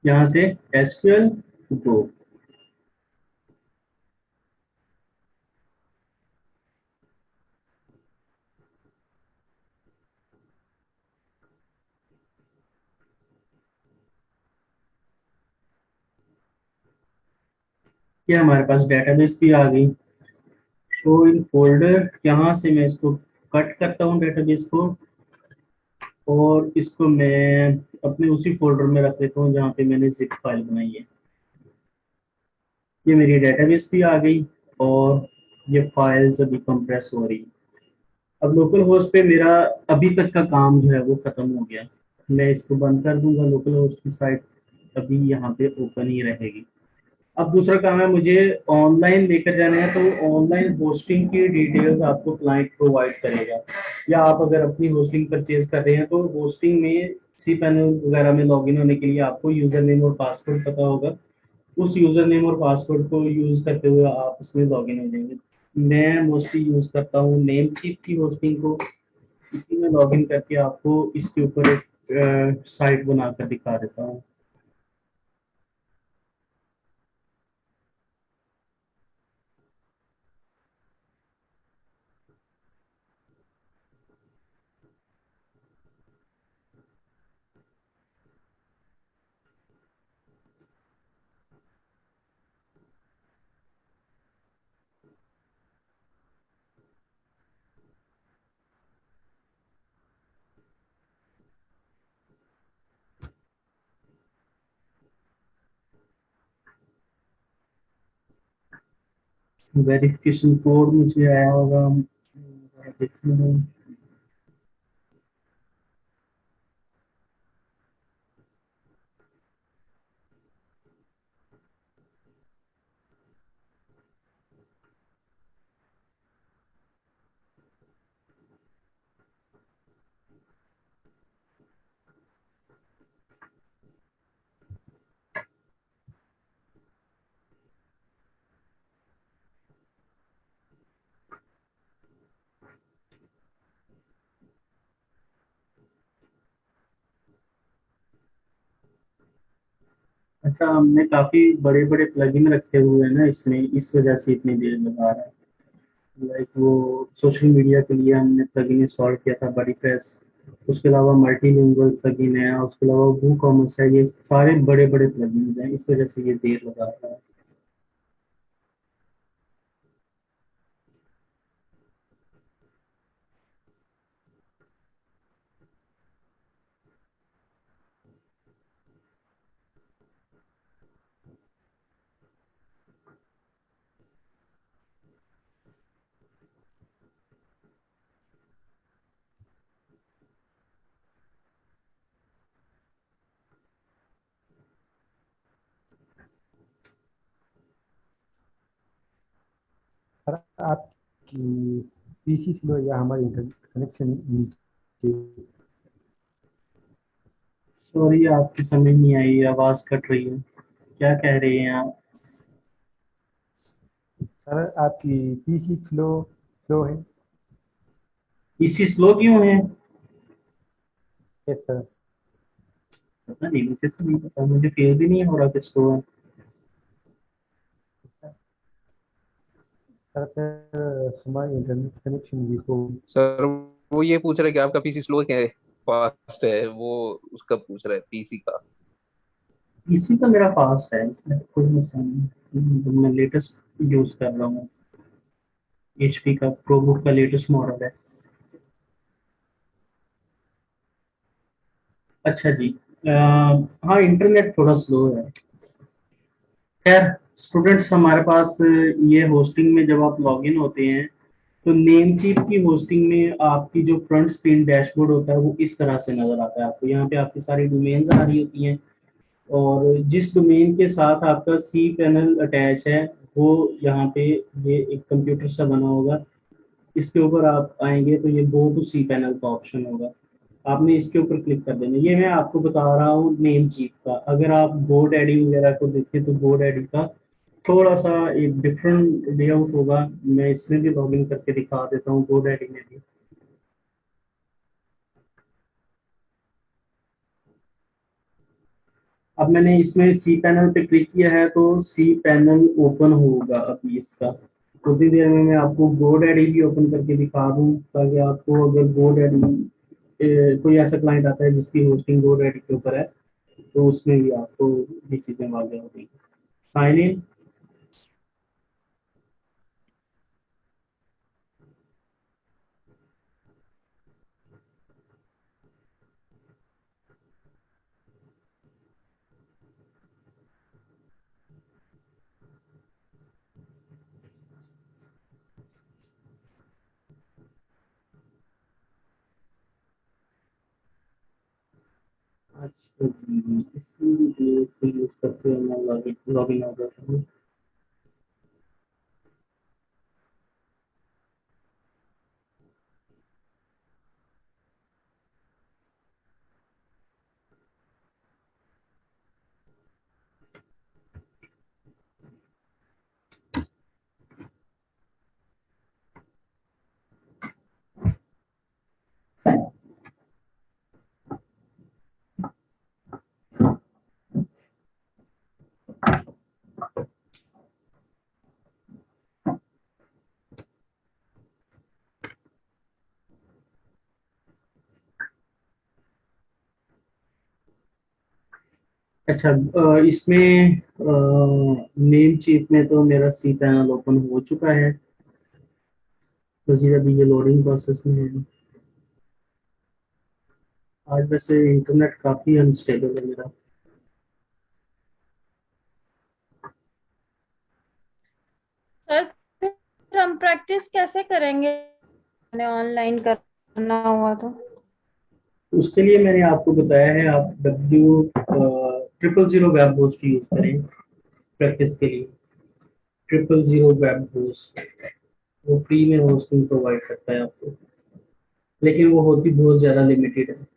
यहाँ से SQL गो। ये हमारे पास डेटाबेस भी आ गई। शो इन फोल्डर, यहाँ से मैं इसको कट करता हूँ डेटाबेस को और इसको मैं अपने उसी फोल्डर में रख देता हूँ जहाँ पे मैंने जिप फाइल बनाई है। ये मेरी डेटाबेस भी आ गई और ये फाइल्स अभी कंप्रेस हो रही। अब लोकल होस्ट पे मेरा अभी तक का काम जो है वो खत्म हो गया। मैं इसको बंद कर दूंगा, लोकल होस्ट की साइट अभी यहाँ पे ओपन ही रहेगी। अब दूसरा काम है, मुझे ऑनलाइन लेकर जाना है, तो ऑनलाइन होस्टिंग की डिटेल्स आपको क्लाइंट प्रोवाइड करेगा, या आप अगर अपनी होस्टिंग परचेज कर रहे हैं तो होस्टिंग में cPanel वगैरह में लॉगिन होने के लिए आपको यूजर नेम और पासवर्ड पता होगा। उस यूजर नेम और पासवर्ड को यूज करते हुए आप उसमें लॉगिन हो जाएंगे। मैं मोस्टली यूज करता हूँ नेमचीफ की होस्टिंग को। इसी में लॉगिन करके आपको इसके ऊपर एक साइट बनाकर दिखा देता हूँ। वेरिफिकेशन कोड मुझे आया होगा, देखना। अच्छा, हमने काफी बड़े बड़े प्लगइन रखे हुए हैं ना इसमें, इस वजह से इतनी देर लगा रहा है। लाइक वो सोशल मीडिया के लिए हमने प्लगइन इंस्टॉल किया था, बड़ी प्रेस। उसके अलावा मल्टीलिंगुअल प्लगइन है, उसके अलावा वू कॉमर्स है। ये सारे बड़े बड़े प्लगइन हैं, इस वजह से ये देर लगा रहा है। सर आपकी पीसी स्लो या हमारी इंटरनेट कनेक्शन नीचे। सॉरी, आपकी समझ नहीं आई, आवाज कट रही है। क्या कह रहे हैं आप? सर आपकी पीसी स्लो स्लो है। पीसी स्लो क्यों है? Yes sir. पता नहीं, मुझे तो नहीं पता, मुझे फील भी नहीं हो रहा कि स्लो है। सर फिर हमारी इंटरनेट कनेक्शन वीक हो। सर वो ये पूछ रहा है कि आपका पीसी स्लो है फास्ट है, वो उसका पूछ रहा है पीसी का। पीसी तो मेरा फास्ट है, इसमें कोई मसला नहीं। मैं लेटेस्ट यूज कर रहा हूँ, HP का प्रोबुक का लेटेस्ट मॉडल है। अच्छा जी, हाँ इंटरनेट थोड़ा स्लो है। खैर स्टूडेंट्स हमारे पास ये होस्टिंग में जब आप लॉगिन होते हैं तो नेम चीफ की होस्टिंग में आपकी जो फ्रंट स्क्रीन डैशबोर्ड होता है वो इस तरह से नजर आता है आपको। यहाँ पे आपकी सारी डोमेन्स आ रही होती हैं और जिस डोमेन के साथ आपका सी पैनल अटैच है वो यहाँ पे ये एक कंप्यूटर सा बना होगा, इसके ऊपर आप आएंगे तो ये गो टू सी पैनल का ऑप्शन होगा, आपने इसके ऊपर क्लिक कर देना। ये मैं आपको बता रहा हूँ नेम चीफ का। अगर आप GoDaddy वगैरह को देखें तो GoDaddy का थोड़ा सा एक डिफरेंट लेआउट होगा। मैं इसमें भी लॉगिन करके दिखा देता हूँ GoDaddy में भी। अब मैंने इसमें सी पैनल पे क्लिक किया है तो सी पैनल ओपन होगा अभी इसका। थोड़ी देर में मैं आपको GoDaddy भी ओपन करके दिखा दूँ ताकि आपको अगर GoDaddy कोई ऐसा क्लाइंट आता है जिसकी होस्टिंग GoDaddy के ऊपर है तो उसमें भी आपको ये चीजें वाज़ेह होगी। Sign in. अच्छा जी, इसलिए यूज करते हैं मैं लॉगिन हो जाता हूँ। अच्छा, इसमें नेम चीफ में तो मेरा सी पैनल ओपन हो चुका है, तो अभी ये लोडिंग प्रोसेस में है। आज वैसे इंटरनेट काफ़ी अनस्टेबल है मेरा। सर फिर हम प्रैक्टिस कैसे करेंगे ऑनलाइन करना हुआ तो? उसके लिए मैंने आपको बताया है आप W000 वेब होस्ट यूज करें प्रैक्टिस के लिए। 000 वेब होस्ट वो फ्री में होस्टिंग प्रोवाइड करता है आपको, लेकिन वो होती बहुत ज़्यादा लिमिटेड है।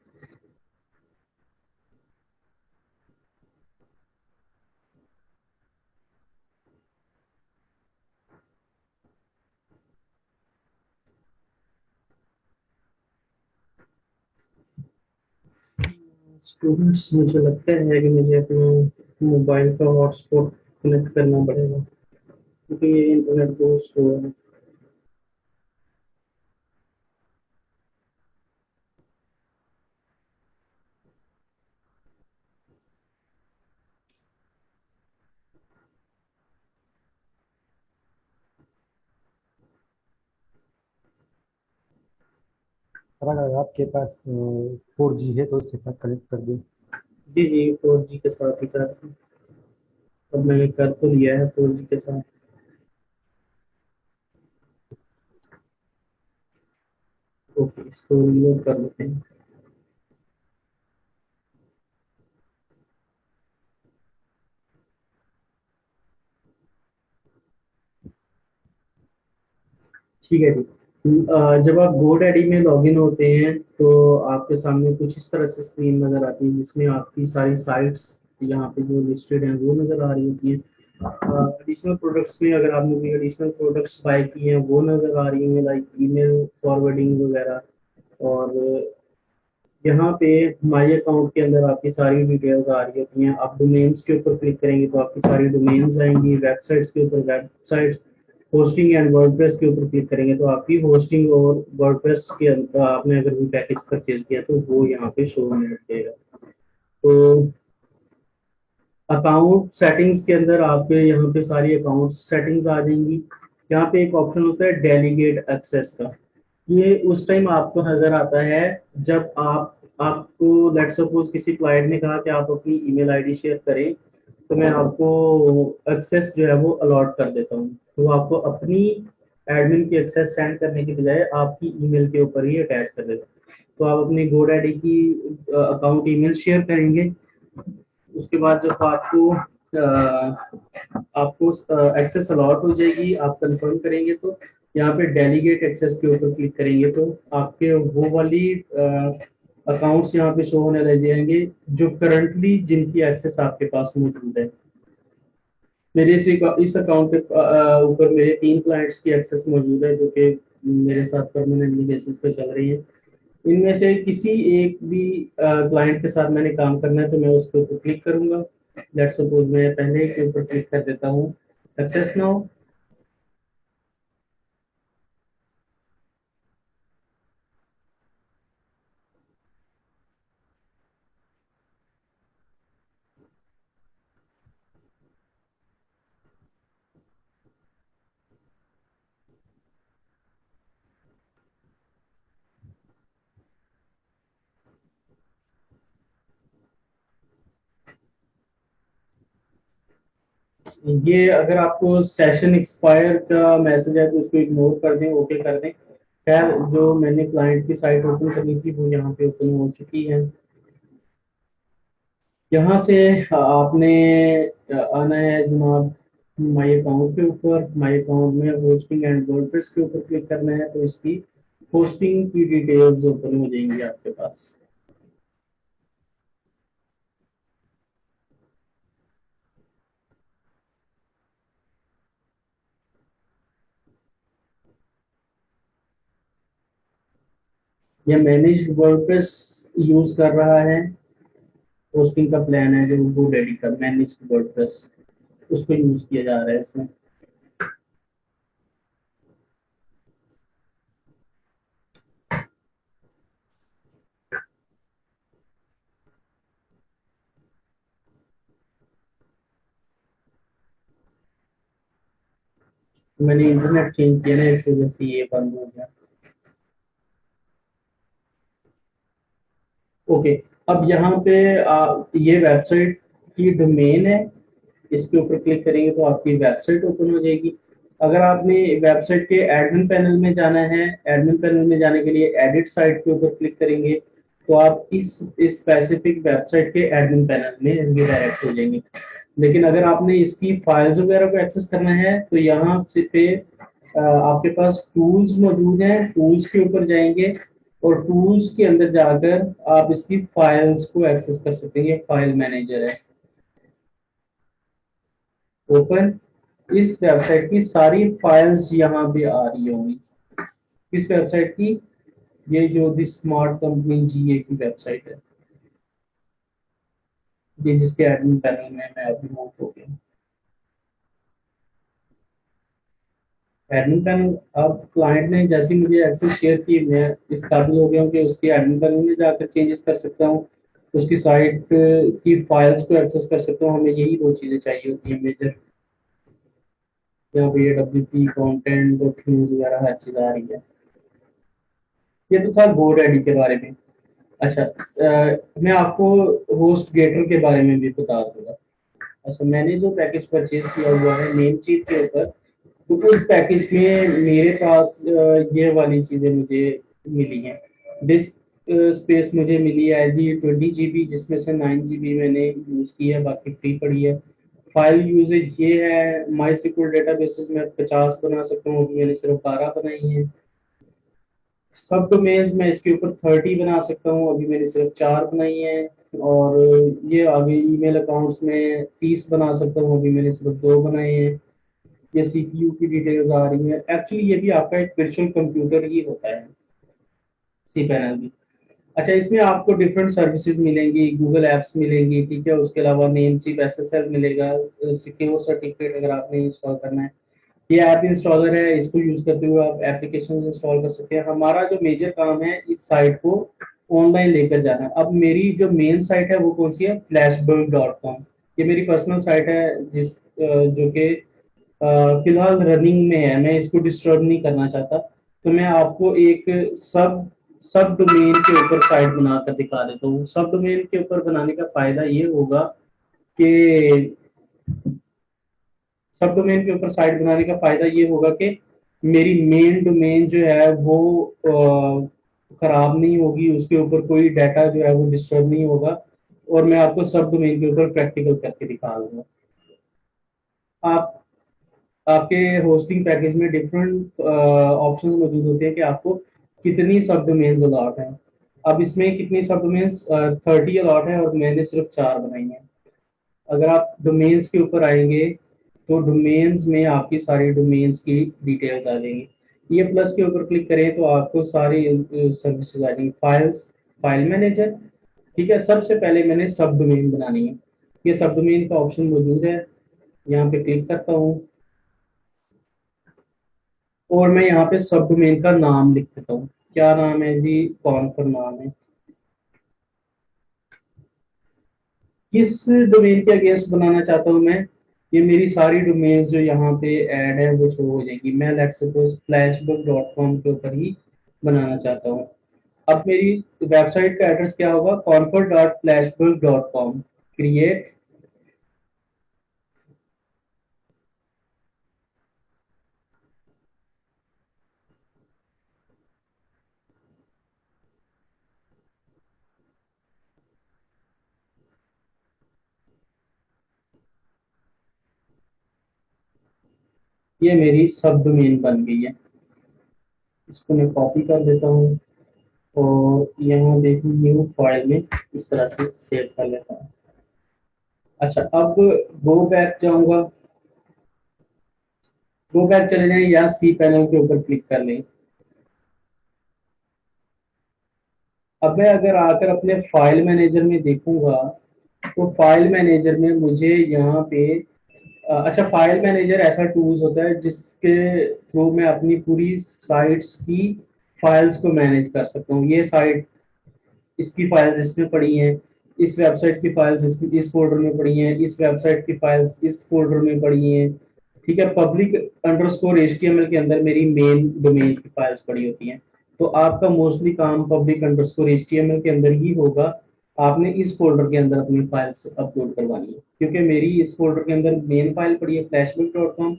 स्टूडेंट्स, मुझे लगता है कि मुझे अपना मोबाइल का हॉटस्पॉट कनेक्ट करना पड़ेगा क्योंकि ये इंटरनेट बहुत स्लो है। सर अगर आपके पास 4G है तो उसके साथ कनेक्ट कर दें। जी जी, 4G के साथ ही कर रहा हूँ। अब मैंने कर तो लिया है 4G के साथ। ओके, इसको रिमूव कर लेते हैं। ठीक है जी। जब आप GoDaddy में लॉगिन होते हैं तो आपके सामने कुछ इस तरह से स्क्रीन नज़र आती है जिसमें आपकी सारी साइट्स यहाँ पे जो लिस्टेड हैं वो नज़र आ रही होती हैं। एडिशनल प्रोडक्ट्स में अगर आपने कोई एडिशनल प्रोडक्ट्स बाय किए हैं वो नज़र आ रही हैं, लाइक ईमेल फॉरवर्डिंग वगैरह। और यहाँ पे माई अकाउंट के अंदर आपकी सारी डिटेल्स आ रही होती हैं। आप डोमेन्स के ऊपर क्लिक करेंगे तो आपकी सारी डोमेन्स आएंगी। वेबसाइट्स के ऊपर वेबसाइट्स, होस्टिंग एंड वर्डप्रेस के ऊपर क्लिक करेंगे तो आपकी होस्टिंग और वर्डप्रेस के अंदर आपने अगर कोई पैकेज परचेज किया तो वो यहाँ पे शो होने लग जाएगा। तो अकाउंट सेटिंग्स के अंदर आपके यहाँ पे सारी अकाउंट सेटिंग्स आ जाएंगी। यहाँ पे एक ऑप्शन होता है डेलीगेट एक्सेस का। ये उस टाइम आपको नजर आता है जब आपको लेट्स सपोज किसी क्लाइंट ने कहा कि आप अपनी ईमेल आईडी शेयर करें तो मैं आपको एक्सेस जो है वो अलॉट कर देता हूँ। तो आपको अपनी एडमिन की एक्सेस सेंड करने की बजाय आपकी ईमेल के ऊपर ही अटैच कर देता हूँ। तो आप अपनी GoDaddy की अकाउंट ईमेल शेयर करेंगे, उसके बाद जब आपको एक्सेस अलॉट हो जाएगी, आप कंफर्म करेंगे तो यहाँ पे डेलीगेट एक्सेस के ऊपर क्लिक करेंगे तो आपके वो वाली अकाउंट्स यहाँ पे शो होने लग जाएंगे जो करंटली जिनकी एक्सेस आपके पास मौजूद है। मेरे इस अकाउंट के ऊपर मेरे 3 क्लाइंट्स की एक्सेस मौजूद है जो कि मेरे साथ परमानेंटली बेसिस पे चल रही है। इनमें से किसी एक भी क्लाइंट के साथ मैंने काम करना है तो मैं उसके ऊपर क्लिक करूंगा। लेट्स सपोज मैं पहले के ऊपर क्लिक कर देता हूँ एक्सेस नाउ। ये अगर आपको सेशन एक्सपायर का मैसेज है तो उसको इग्नोर कर दें, ओके कर दें। खैर जो मैंने क्लाइंट की साइट ओपन करनी थी वो यहाँ पे ओपन हो चुकी है। यहाँ से आपने आना है जनाब माई अकाउंट के ऊपर। माई अकाउंट में होस्टिंग एंड वर्डप्रेस के ऊपर क्लिक करना है तो इसकी होस्टिंग की डिटेल्स ओपन हो जाएंगी आपके पास। ये मैनेज्ड वर्डप्रेस यूज कर रहा है, होस्टिंग का प्लान है जो GoDaddy का मैनेज्ड वर्डप्रेस उसको यूज किया जा रहा है इसमें। मैंने इंटरनेट चेंज किया ना इस वजह से ये बंद हो गया। ओके, अब यहाँ पे ये वेबसाइट की डोमेन है, इसके ऊपर क्लिक करेंगे तो आपकी वेबसाइट ओपन हो जाएगी। अगर आपने वेबसाइट के एडमिन पैनल में जाना है, एडमिन पैनल में जाने के लिए एडिट साइट के ऊपर क्लिक करेंगे तो आप इस स्पेसिफिक वेबसाइट के एडमिन पैनल में रिडायरेक्ट हो जाएंगे। लेकिन अगर आपने इसकी फाइल्स वगैरह को एक्सेस करना है तो यहाँ से पे आपके पास टूल्स मौजूद हैं, टूल्स के ऊपर जाएंगे और टूल्स के अंदर जाकर आप इसकी फाइल्स को एक्सेस कर सकते हैं। ये फाइल मैनेजर है ओपन। इस वेबसाइट की सारी फाइल्स यहाँ पे आ रही होंगी। इस वेबसाइट की, ये जो दी स्मार्ट कंपनी GA की वेबसाइट है, ये जिसके एडमिन पैनल में मैं अभी मूव हो गया। एडमिन पैनल, अब क्लाइंट ने जैसे मुझे एक्सेस शेयर की, मैं इस काबिल हो गया हूँ कि उसके एडमिन पैनल में जाकर चेंजेस कर सकता हूँ, उसकी साइट की फाइल्स को एक्सेस कर सकता हूँ। हमें यही 2 चीजें चाहिए होती है मेजर। यहाँ पे ये WP कंटेंट न्यूज वगैरह हर चीज आ रही है। ये तो था GoDaddy के बारे में। अच्छा, मैं आपको होस्ट गेटर के बारे में भी बता दूंगा। अच्छा, मैंने जो पैकेज परचेज किया हुआ है नेमचीट के ऊपर, तो उस पैकेज में मेरे पास ये वाली चीजें मुझे मिली हैं। डिस्क स्पेस मुझे मिली है जी 20 GB, जिसमें से 9 GB मैंने यूज की है, बाकी फ्री पड़ी है। फाइल यूजेज ये है, माई सिक्वल डेटाबेसेस में 50 बना सकता हूँ, अभी मैंने सिर्फ 12 बनाई है। सब डोमेन्स में इसके ऊपर 30 बना सकता हूँ, अभी मैंने सिर्फ 4 बनाई है। और ये आगे ईमेल अकाउंट्स में 30 बना सकता हूँ, अभी मैंने सिर्फ 2 बनाए हैं। ये CPU की डिटेल्स आ रही है। एक्चुअली ये भी आपका एक वर्चुअल कंप्यूटर ही होता है, cPanel भी। अच्छा, इसमें आपको डिफरेंट सर्विसेज मिलेंगी, गूगल एप्स मिलेंगी, ठीक है। उसके अलावा नेमचीप SSL मिलेगा, सिक्योर सर्टिफिकेट अगर आपने इंस्टॉल करना है। ये ऐप इंस्टॉलर है, इसको यूज करते हुए आप एप्लीकेशन इंस्टॉल कर सकते हैं। हमारा जो मेजर काम है इस साइट को ऑनलाइन लेकर जाना। अब मेरी जो मेन साइट है वो कौन सी है, flashbulb.com। ये मेरी पर्सनल साइट है जिस जो कि फिलहाल रनिंग में है, मैं इसको डिस्टर्ब नहीं करना चाहता। तो मैं आपको एक सब सब डोमेन के ऊपर साइट बनाकर दिखा देता हूँ। सब डोमेन के ऊपर बनाने का फायदा ये होगा कि सब डोमेन के ऊपर साइट बनाने का फायदा ये होगा कि मेरी मेन डोमेन जो है वो खराब नहीं होगी, उसके ऊपर कोई डाटा जो है वो डिस्टर्ब नहीं होगा, और मैं आपको सब डोमेन के ऊपर प्रैक्टिकल करके दिखा दूंगा। आप आपके होस्टिंग पैकेज में डिफरेंट ऑप्शंस मौजूद होते हैं कि आपको कितनी सब डोमेन्स अलॉट हैं। अब इसमें कितनी सब डोमेन्स 30 अलॉट है और मैंने सिर्फ 4 बनाई हैं। अगर आप डोमेन्स के ऊपर आएंगे तो डोमेन्स में आपकी सारी डोमेन्स की डिटेल्स आ जाएंगी। ये प्लस के ऊपर क्लिक करें तो आपको सारी सर्विसेज आ जाएंगी। फाइल मैनेजर, ठीक है। सबसे पहले मैंने सब डोमेन बनानी है, ये सब डोमेन का ऑप्शन मौजूद है, यहाँ पे क्लिक करता हूँ और मैं यहाँ पे सब डोमेन का नाम लिख देता हूँ। क्या नाम है जी? कॉन्फर नाम है। किस डोमेन के अगेंस्ट बनाना चाहता हूँ मैं? ये मेरी सारी डोमेन्स जो यहाँ पे ऐड है वो शो हो जाएगी। मैं लेट्स सपोज flashbook.com के ऊपर ही बनाना चाहता हूँ। अब मेरी वेबसाइट का एड्रेस क्या होगा? confer.flashbook.com। क्रिएट, ये मेरी सब डोमेन बन गई है। इसको मैं कॉपी कर देता हूँ और यहाँ देखिए न्यू फाइल में इस तरह से सेव कर लेता हूँ। अच्छा, अब गो बैक जाऊंगा। गो बैक चले जाएं या सी पैनल के ऊपर क्लिक कर लें। अब मैं अगर आकर अपने फाइल मैनेजर में देखूंगा तो फाइल मैनेजर में मुझे यहाँ पे अच्छा, फाइल मैनेजर ऐसा टूल्स होता है जिसके थ्रू मैं अपनी पूरी साइट्स की फाइल्स को मैनेज कर सकता हूँ। ये साइट, इसकी फाइल्स इसमें पड़ी हैं, इस वेबसाइट की फाइल्स इस फोल्डर में पड़ी हैं, इस वेबसाइट की फाइल्स इस फोल्डर में पड़ी हैं, ठीक है। पब्लिक अंडरस्कोर HTML के अंदर मेरी मेन डोमेन की फाइल्स पड़ी होती हैं। तो आपका मोस्टली काम पब्लिक अंडरस्कोर HTML के अंदर ही होगा। आपने इस फोल्डर के अंदर अपनी फाइल्स अपलोड करवानी है, क्योंकि मेरी इस फोल्डर के अंदर मेन फाइल पड़ी है flashbook.com,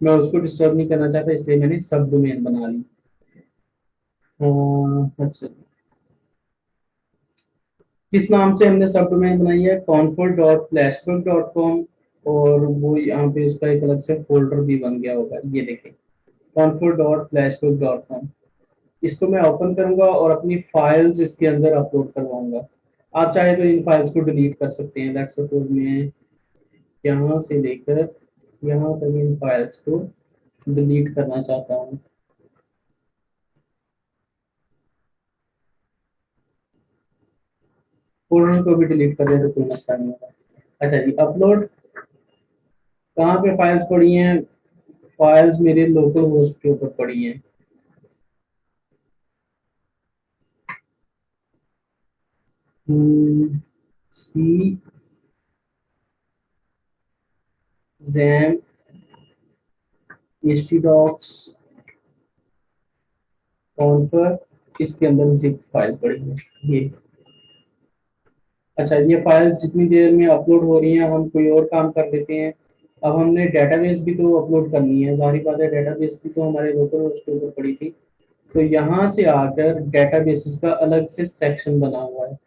मैं उसको डिस्टर्ब नहीं करना चाहता, इसलिए मैंने सब डोमेन बना ली। अच्छा, किस नाम से हमने सब डोमेन बनाई है? confer.flashbook.com, और वो यहाँ पे उसका एक अलग से फोल्डर भी बन गया होगा, ये देखें confer.flashbook.com। इसको मैं ओपन करूंगा और अपनी फाइल्स इसके अंदर अपलोड करवाऊंगा। आप चाहे तो इन फाइल्स को डिलीट कर सकते हैं। लेट्स सपोज मैं यहाँ से लेकर यहाँ तक इन फाइल्स को डिलीट करना चाहता हूँ। फोल्डर को भी डिलीट कर दे तो कोई मसला नहीं होगा। अच्छा जी, अपलोड। कहाँ पे फाइल्स पड़ी हैं? फाइल्स मेरे लोकल होस्ट के ऊपर पड़ी हैं। सी XAMPP htdocs कॉन्फर, इसके अंदर जिप फाइल पड़ी है ये। अच्छा, ये फाइल्स जितनी देर में अपलोड हो रही हैं हम कोई और काम कर लेते हैं। अब हमने डेटाबेस भी तो अपलोड करनी है, जाहिर बात है डेटाबेस भी तो हमारे लोकल होस्ट के ऊपर पड़ी थी। तो यहाँ से आकर डेटाबेसेस का अलग से सेक्शन बना हुआ है।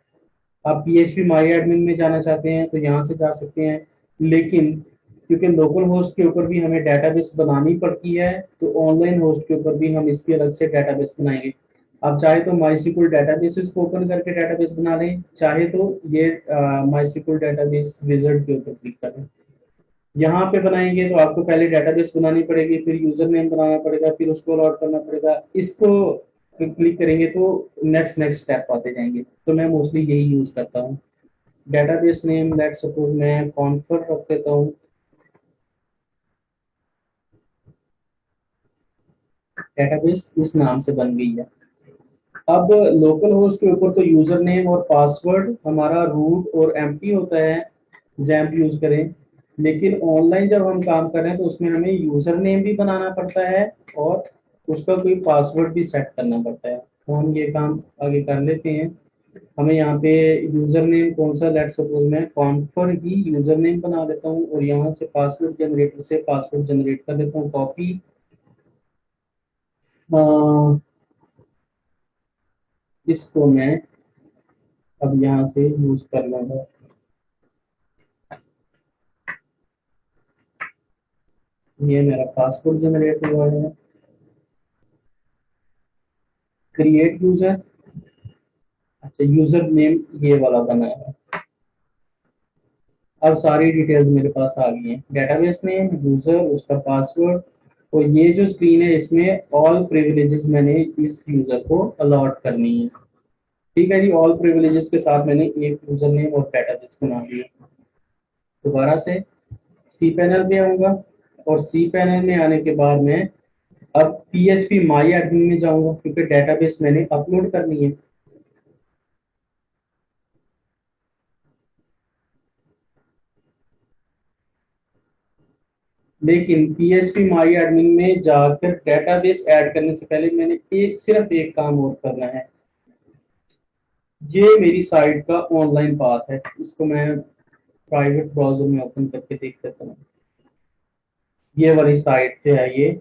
आप PHP माई एडमिन में जाना चाहते हैं तो यहाँ से जा सकते हैं, लेकिन क्योंकि लोकल होस्ट के ऊपर भी हमें डेटाबेस बनानी पड़ती है तो ऑनलाइन होस्ट के ऊपर भी हम इसकी अलग से डेटाबेस बनाएंगे। आप चाहे तो MySQL डेटाबेसेस को ओपन करके डेटाबेस बना लें, चाहे तो ये MySQL डेटाबेस विजार्ड के ऊपर क्लिक करें। यहाँ पे बनाएंगे तो आपको पहले डेटाबेस बनानी पड़ेगी, फिर यूजर नेम बनाना पड़ेगा, फिर उसको लॉग करना पड़ेगा। इसको क्लिक करेंगे तो नेक्स्ट स्टेप आते जाएंगे। तो मैं मोस्टली यही यूज करता हूँ। डेटाबेस नेम लेट्स सपोज मैं कॉन्फर रख देता हूँ। डेटाबेस इस नाम से बन गई है। अब लोकल होस्ट के ऊपर तो यूजर नेम और पासवर्ड हमारा रूट और एम्प्टी होता है, XAMPP यूज करें। लेकिन ऑनलाइन जब हम काम कर रहे हैं तो उसमें हमें यूजर नेम भी बनाना पड़ता है और उसका कोई पासवर्ड भी सेट करना पड़ता है। तो हम ये काम आगे कर लेते हैं। हमें यहाँ पे यूजर नेम कौन सा, लेट्स सपोज मैं कॉन्फर ही यूजर नेम बना देता हूँ और यहाँ से पासवर्ड जनरेटर से पासवर्ड जनरेट कर देता हूँ, कॉपी। इसको मैं अब यहाँ से यूज कर लूंगा। ये मेरा पासवर्ड जनरेट हुआ है। क्रिएट यूजर, अच्छा यूजर नेम ये वाला बना है। अब सारी डिटेल्स मेरे पास आ गई हैं, डेटाबेस नेम, यूजर, उसका पासवर्ड, और ये जो स्क्रीन है इसमें ऑल प्रिविलेजेस मैंने इस यूजर को अलॉट करनी है। ठीक है जी, ऑल प्रिविलेजेस के साथ मैंने एक यूजर नेम और डेटाबेस बना दिया। दोबारा से सी पैनल पे आऊंगा और सी पैनल में आने के बाद मैं अब PHP माई एडमिन में जाऊंगा क्योंकि डेटाबेस मैंने अपलोड करनी है। लेकिन PHP माई एडमिन में जाकर डेटाबेस ऐड करने से पहले मैंने सिर्फ एक काम और करना है। ये मेरी साइट का ऑनलाइन पाथ है, इसको मैं प्राइवेट ब्राउजर में ओपन करके देख सकता हूँ। ये वाली साइट जो है ये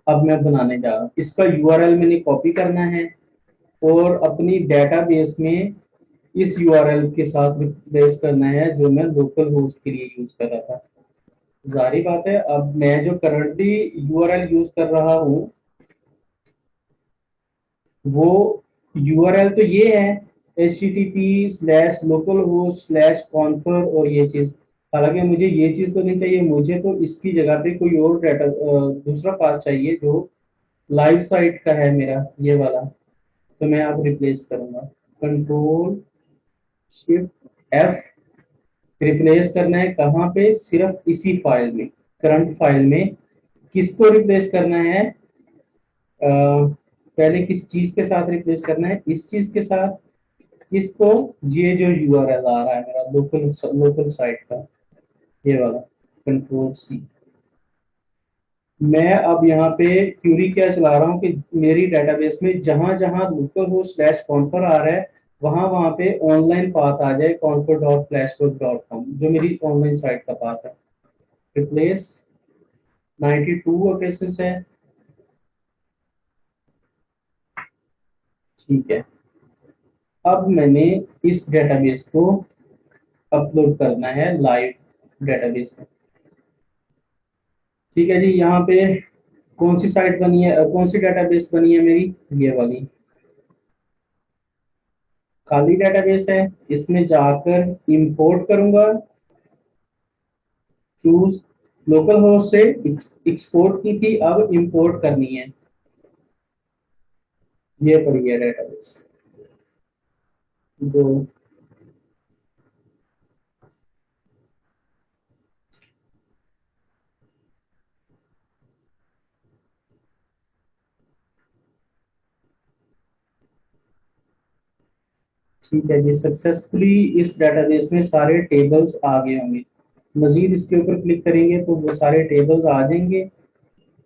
अब मैं बनाने जा रहा हूँ। इसका URL मैंने कॉपी करना है और अपनी डेटाबेस में इस URL के साथ रिप्लेस करना है जो मैं लोकल होस्ट के लिए यूज कर रहा था। जारी बात है, अब मैं जो करंटली URL यूज कर रहा हूँ वो URL तो ये है http:/localhost/confer और ये चीज। हालांकि मुझे ये चीज तो नहीं चाहिए, मुझे तो इसकी जगह पे कोई और डाटा दूसरा पाथ चाहिए जो लाइव साइट का है मेरा, ये वाला। तो मैं अब रिप्लेस करूंगा, Ctrl+Shift+F। रिप्लेस करना है कहाँ पे, सिर्फ इसी फाइल में, करंट फाइल में। किसको रिप्लेस करना है, पहले किस चीज के साथ रिप्लेस करना है, इस चीज के साथ। इसको, ये जो URL आ रहा है मेरा लोकल साइट का, ये वाला, Ctrl+C। मैं अब यहाँ पे क्यूरी क्या चला रहा हूँ कि मेरी डेटाबेस में जहां जहां localhost/confer आ रहा है वहां वहां पे ऑनलाइन पाथ आ जाए confer.flashbook.com, जो मेरी ऑनलाइन साइट का पाथ है। रिप्लेस 92 ओकेशंस है, ठीक है। अब मैंने इस डेटाबेस को अपलोड करना है लाइव डेटाबेस में। ठीक है जी, यहाँ पे कौन सी साइट बनी है, कौन सी डेटाबेस बनी है मेरी, ये वाली खाली डेटाबेस है। इसमें जाकर इंपोर्ट करूंगा, चूज लोकल होस्ट से एक्सपोर्ट की थी, अब इंपोर्ट करनी है। ये पड़ी है डेटाबेस जो ठीक है जी, सक्सेसफुली इस डेटाबेस में सारे टेबल्स आ गए होंगे। मजीद इसके ऊपर क्लिक करेंगे तो वो सारे टेबल्स आ जाएंगे।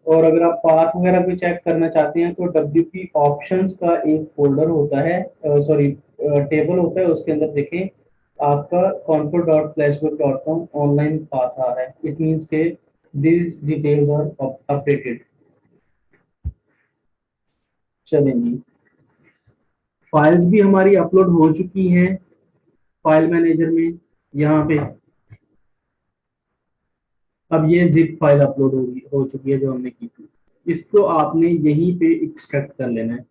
और अगर आप पाथ वगैरह भी चेक करना चाहते हैं तो WP ऑप्शंस का एक फोल्डर होता है, सॉरी टेबल होता है, उसके अंदर देखें आपका confer.flashbook.com ऑनलाइन पाथ आ रहा है। इट मींस के दिस डिटेल्स आर अपडेटेड। चलें जी, फाइल्स भी हमारी अपलोड हो चुकी हैं फाइल मैनेजर में। यहाँ पे अब ये जिप फाइल अपलोड हो चुकी है जो हमने की थी। इसको आपने यहीं पे एक्सट्रैक्ट कर लेना है।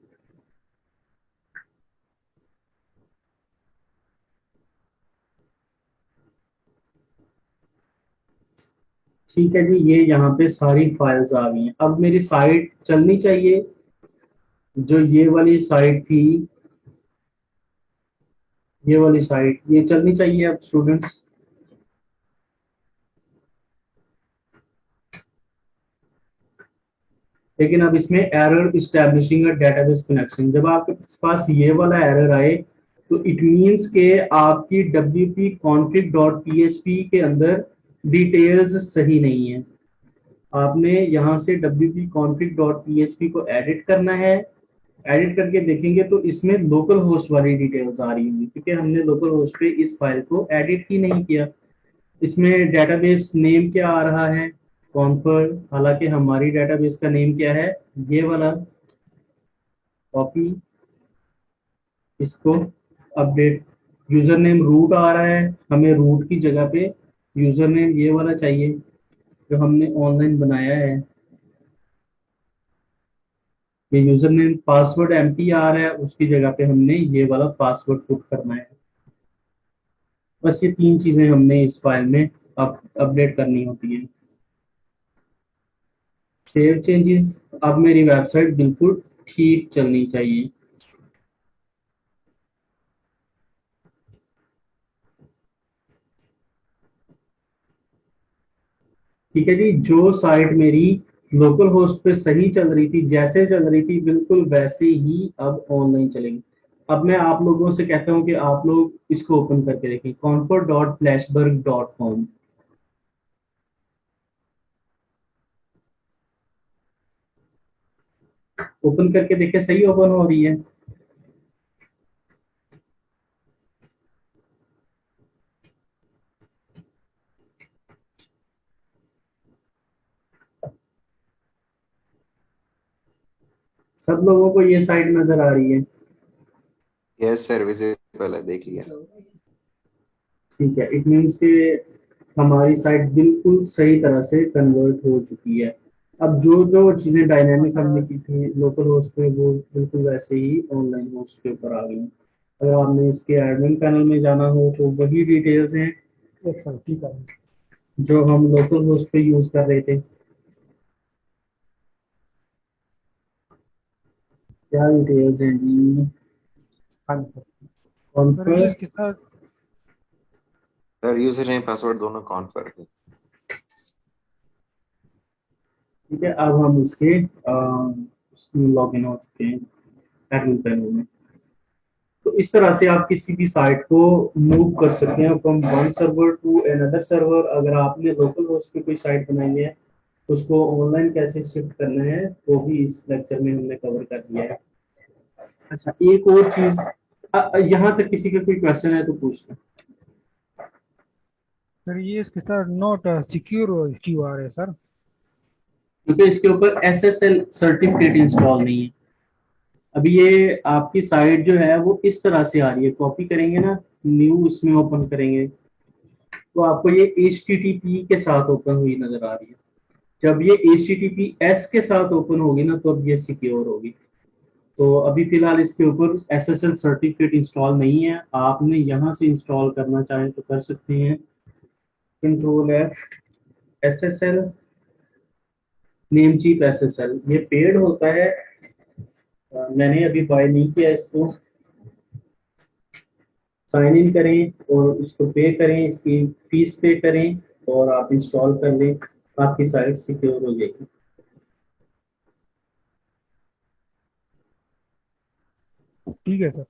ठीक है जी, ये यहाँ पे सारी फाइल्स आ गई हैं। अब मेरी साइट चलनी चाहिए, जो ये वाली साइट थी, ये वाली साइट ये चलनी चाहिए अब स्टूडेंट्स। लेकिन अब इसमें error establishing a database connection, जब आपके पास ये वाला एरर आए तो इट मींस के आपकी WP config.php के अंदर डिटेल्स सही नहीं है। आपने यहाँ से WP config.php को एडिट करना है एडिट करके देखेंगे तो इसमें लोकल होस्ट वाली डिटेल्स आ रही होंगी, क्योंकि हमने लोकल होस्ट पे इस फाइल को एडिट ही नहीं किया। इसमें डेटाबेस नेम क्या आ रहा है, कॉन्फर, हालांकि हमारी डेटाबेस का नेम क्या है, ये वाला। कॉपी, इसको अपडेट, यूजर नेम रूट आ रहा है, हमें रूट की जगह पे यूजर नेम ये वाला चाहिए जो हमने ऑनलाइन बनाया है। ये यूजर नेम, पासवर्ड एम्प्टी आ रहा है, उसकी जगह पे हमने ये वाला पासवर्ड पुट करना है। बस ये 3 चीजें हमने इस फाइल में अपडेट करनी होती है। सेव चेंजेस, अब मेरी वेबसाइट बिल्कुल ठीक चलनी चाहिए। ठीक है जी, जो साइट मेरी लोकल होस्ट पे सही चल रही थी, जैसे चल रही थी बिल्कुल वैसे ही अब ऑनलाइन चलेगी। अब मैं आप लोगों से कहता हूं कि आप लोग इसको ओपन करके देखें, comfort.flashburg.com। ओपन करके देखें, सही ओपन हो रही है। सब लोगों को ये साइट नजर आ रही है? यस सर, विजिबल है, देख लिया। ठीक है, इट मीन्स कि हमारी साइट बिल्कुल सही तरह से कन्वर्ट हो चुकी है। अब जो जो चीजें डायनेमिक हमने की थी लोकल होस्ट पे, वो बिल्कुल वैसे ही ऑनलाइन होस्ट के ऊपर आ गई। अगर आपने इसके एडमिन पैनल में जाना हो तो वही डिटेल्स हैं यस सर, ठीक है। जो हम लोकल होस्ट पे यूज कर रहे थे। क्या डिटेल्स हैं जी? हाँ जी sir. Confirm, sir user name password दोनों कॉन्फर्म है। ठीक है, अब हम इसके लॉग इन हो चुके हैं एडमिन पैनल में। तो इस तरह से आप किसी भी साइट को मूव कर सकते हैं from one server to another server. अगर आपने लोकल होस्ट पे कोई साइट बनाई है तो उसको ऑनलाइन कैसे शिफ्ट करना है वो भी इस लेक्चर में हमने कवर कर दिया है। अच्छा, एक और चीज, यहाँ तक किसी का कोई क्वेश्चन है तो पूछ लें। सर ये इसके साथ नॉट सिक्योर क्यों आ रहे हैं सर? क्योंकि इसके ऊपर SSL सर्टिफिकेट इंस्टॉल नहीं है। अभी ये आपकी साइट जो है वो इस तरह से आ रही है, कॉपी करेंगे ना, न्यू इसमें ओपन करेंगे तो आपको ये HTTP के साथ ओपन हुई नजर आ रही है। जब ये HTTPS के साथ ओपन होगी ना तो अब ये सिक्योर होगी। तो अभी फिलहाल इसके ऊपर SSL सर्टिफिकेट इंस्टॉल नहीं है। आपने यहाँ से इंस्टॉल करना चाहें तो कर सकते हैं, Ctrl+F, SSL, नेमचीप SSL, ये पेड होता है। मैंने अभी बाय नहीं किया इसको। साइन इन करें और इसको पे करें, इसकी फीस पे करें और आप इंस्टॉल कर लें, आपकी साइट सिक्योर हो जाएगी। ठीक है सर।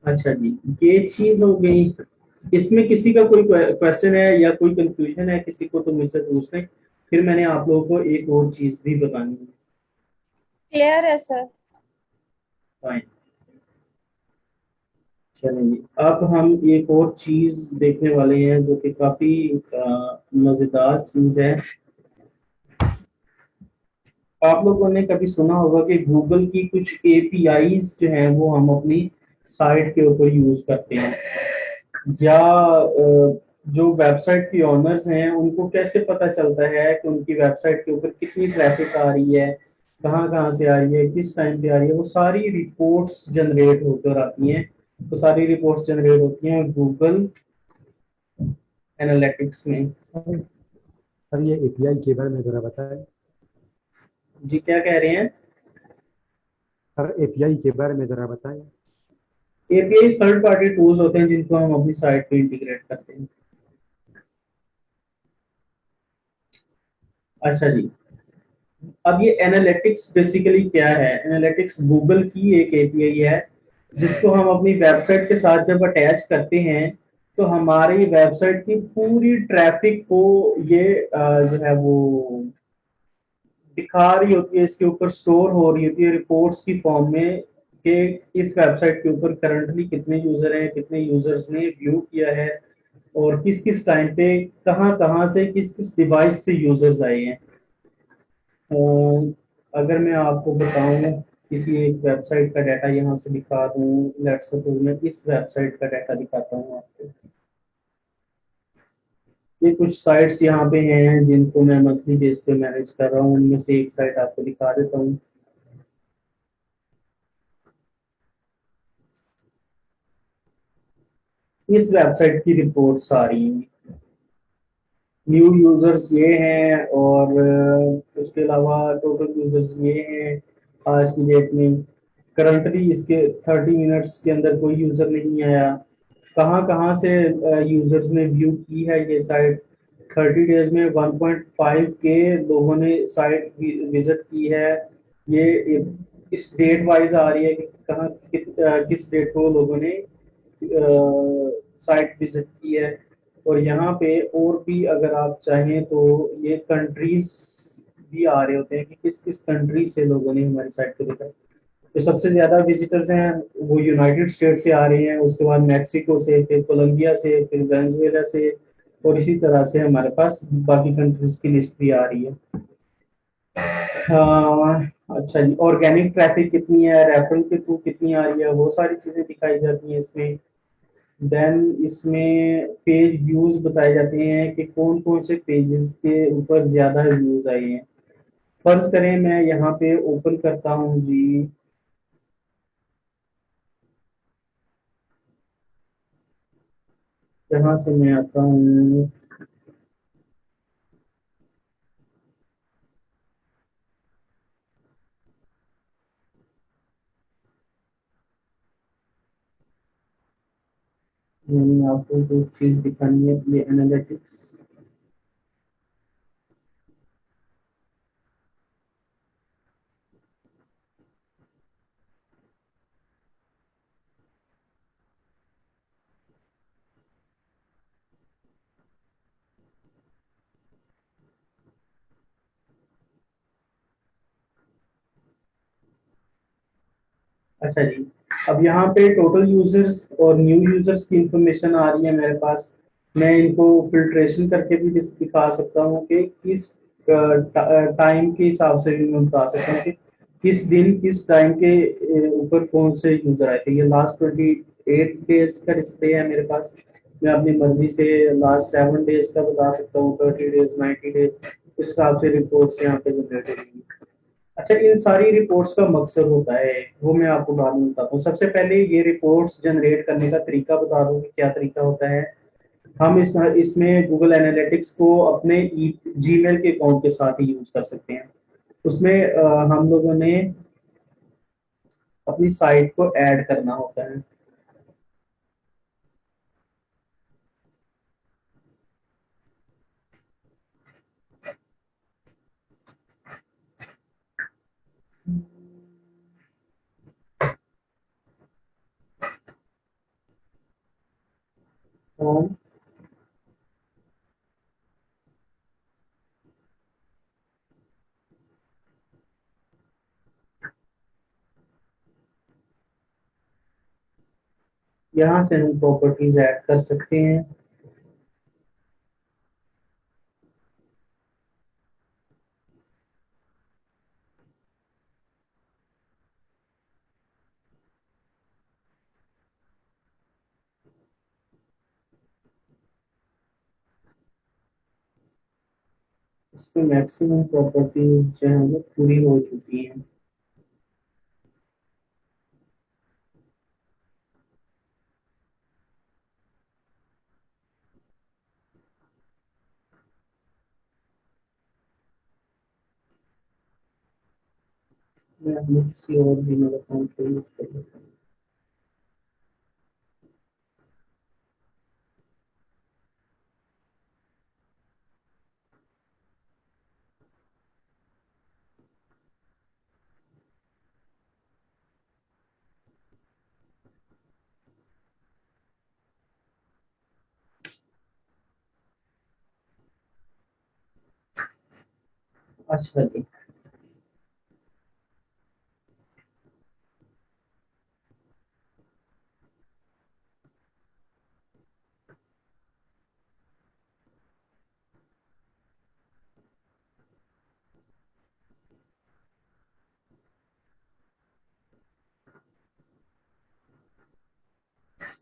अच्छा जी, ये चीज हो गई। इसमें किसी का कोई क्वेश्चन है या कोई कंफ्यूजन है किसी को तो मुझसे पूछ लें, फिर मैंने आप लोगों को एक और चीज भी बतानी है। क्लियर है सर। फाइन, चलेंगे। अब हम एक और चीज देखने वाले हैं जो कि काफी मजेदार चीज है। आप लोगों ने कभी सुना होगा कि गूगल की कुछ APIs जो हैं वो हम अपनी साइट के ऊपर यूज करते हैं, या जो वेबसाइट के ओनर्स हैं उनको कैसे पता चलता है कि उनकी वेबसाइट के ऊपर कितनी ट्रैफिक आ रही है, कहाँ कहाँ से आ रही है, किस टाइम पे आ रही है। वो सारी रिपोर्ट्स जनरेट होकर आती हैं। तो सारी रिपोर्ट्स जनरेट होती हैं गूगल एनालिटिक्स में। सर ये API के बारे में जरा बताएं। जी क्या कह रहे हैं? सर API के बारे में जरा बताएं। API थर्ड पार्टी टूल्स होते हैं जिनको हम अपनी साइट पे इंटीग्रेट करते हैं। अच्छा जी, अब ये एनालिटिक्स बेसिकली क्या है? एनालिटिक्स गूगल की एक API है जिसको हम अपनी वेबसाइट के साथ जब अटैच करते हैं तो हमारी वेबसाइट की पूरी ट्रैफिक को ये जो है वो दिखा रही होती है, इसके ऊपर स्टोर हो रही होती है रिपोर्ट्स की फॉर्म में कि इस वेबसाइट के ऊपर करंटली कितने यूजर हैं, कितने यूजर्स ने व्यू किया है और किस किस टाइम पे कहाँ कहाँ से किस किस डिवाइस से यूजर्स आए हैं। अगर मैं आपको बताऊं किसी एक वेबसाइट का डाटा यहाँ से दिखा दूं, लेट्स सपोज मैं इस वेबसाइट का डाटा दिखाता हूँ आपको। ये कुछ साइट्स यहाँ पे हैं जिनको मैं मंथली बेस पे मैनेज कर रहा हूँ, उनमें से एक साइट आपको दिखा देता हूँ। इस वेबसाइट की रिपोर्ट्स आ रही हैं, न्यू यूजर्स ये हैं और उसके अलावा टोटल यूजर्स ये हैं आज की डेट में। करंटली इसके 30 मिनट्स के अंदर कोई यूजर नहीं आया। कहाँ कहाँ से यूजर्स ने व्यू की है ये साइट। 30 डेज में 1.5 के लोगों ने साइट विजिट की है। ये इस डेट वाइज आ रही है कि कहाँ किस डेट को लोगों ने साइट विजिट की है। और यहाँ पे और भी अगर आप चाहें तो ये कंट्रीज भी आ रहे होते हैं कि किस किस कंट्री से लोगों ने हमारी साइट को देखा। तो सबसे ज्यादा विजिटर्स हैं वो यूनाइटेड स्टेट से आ रहे हैं, उसके बाद मैक्सिको से, फिर कोलंबिया से, फिर वेनेजुएला से, और इसी तरह से हमारे पास बाकी कंट्रीज की लिस्ट भी आ रही है। अच्छा जी, ऑर्गेनिक ट्रैफिक कितनी है, रेफरल के थ्रू कितनी आ रही है, वो सारी चीजें दिखाई जाती हैं इसमें। देन इसमें पेज व्यूज बताए जाते हैं कि कौन कौन से पेजेस के ऊपर ज्यादा व्यूज आए हैं। फर्ज करें मैं यहाँ पे ओपन करता हूँ जी, जहाँ से मैं आता हूँ मैंने आपको जो चीज दिखानी है ये एनालिटिक्स। अच्छा जी, अब यहाँ पे टोटल यूजर्स और न्यू यूजर्स की इंफॉर्मेशन आ रही है मेरे पास। मैं इनको फिल्ट्रेशन करके भी दिखा सकता हूँ कि किस टाइम के हिसाब से भी मैं बता सकता हूँ कि किस दिन किस टाइम के ऊपर कौन से यूजर आए थे। ये लास्ट 28 डेज का डिस्प्ले है मेरे पास। मैं अपनी मर्जी से लास्ट 7 डेज का बता सकता हूँ, 30 डेज, 90 डेज, उस हिसाब से रिपोर्ट्स यहाँ पे जनरेट होगी। अच्छा, इन सारी रिपोर्ट्स का मकसद होता है वो मैं आपको बाद में बताता हूँ। सबसे पहले ये रिपोर्ट्स जनरेट करने का तरीका बता दूं कि क्या तरीका होता है। हम इसमें गूगल एनालिटिक्स को अपने जीमेल के अकाउंट के साथ ही यूज कर सकते हैं। उसमें हम लोगों ने अपनी साइट को ऐड करना होता है। होम, यहाँ से हम प्रॉपर्टीज ऐड कर सकते हैं। इसमें मैक्सिमम प्रॉपर्टीज जो है वो पूरी हो चुकी हैं। मैं अपने किसी और जीमेल अकाउंट को यूज कर लेता हूँ। अच्छा जी,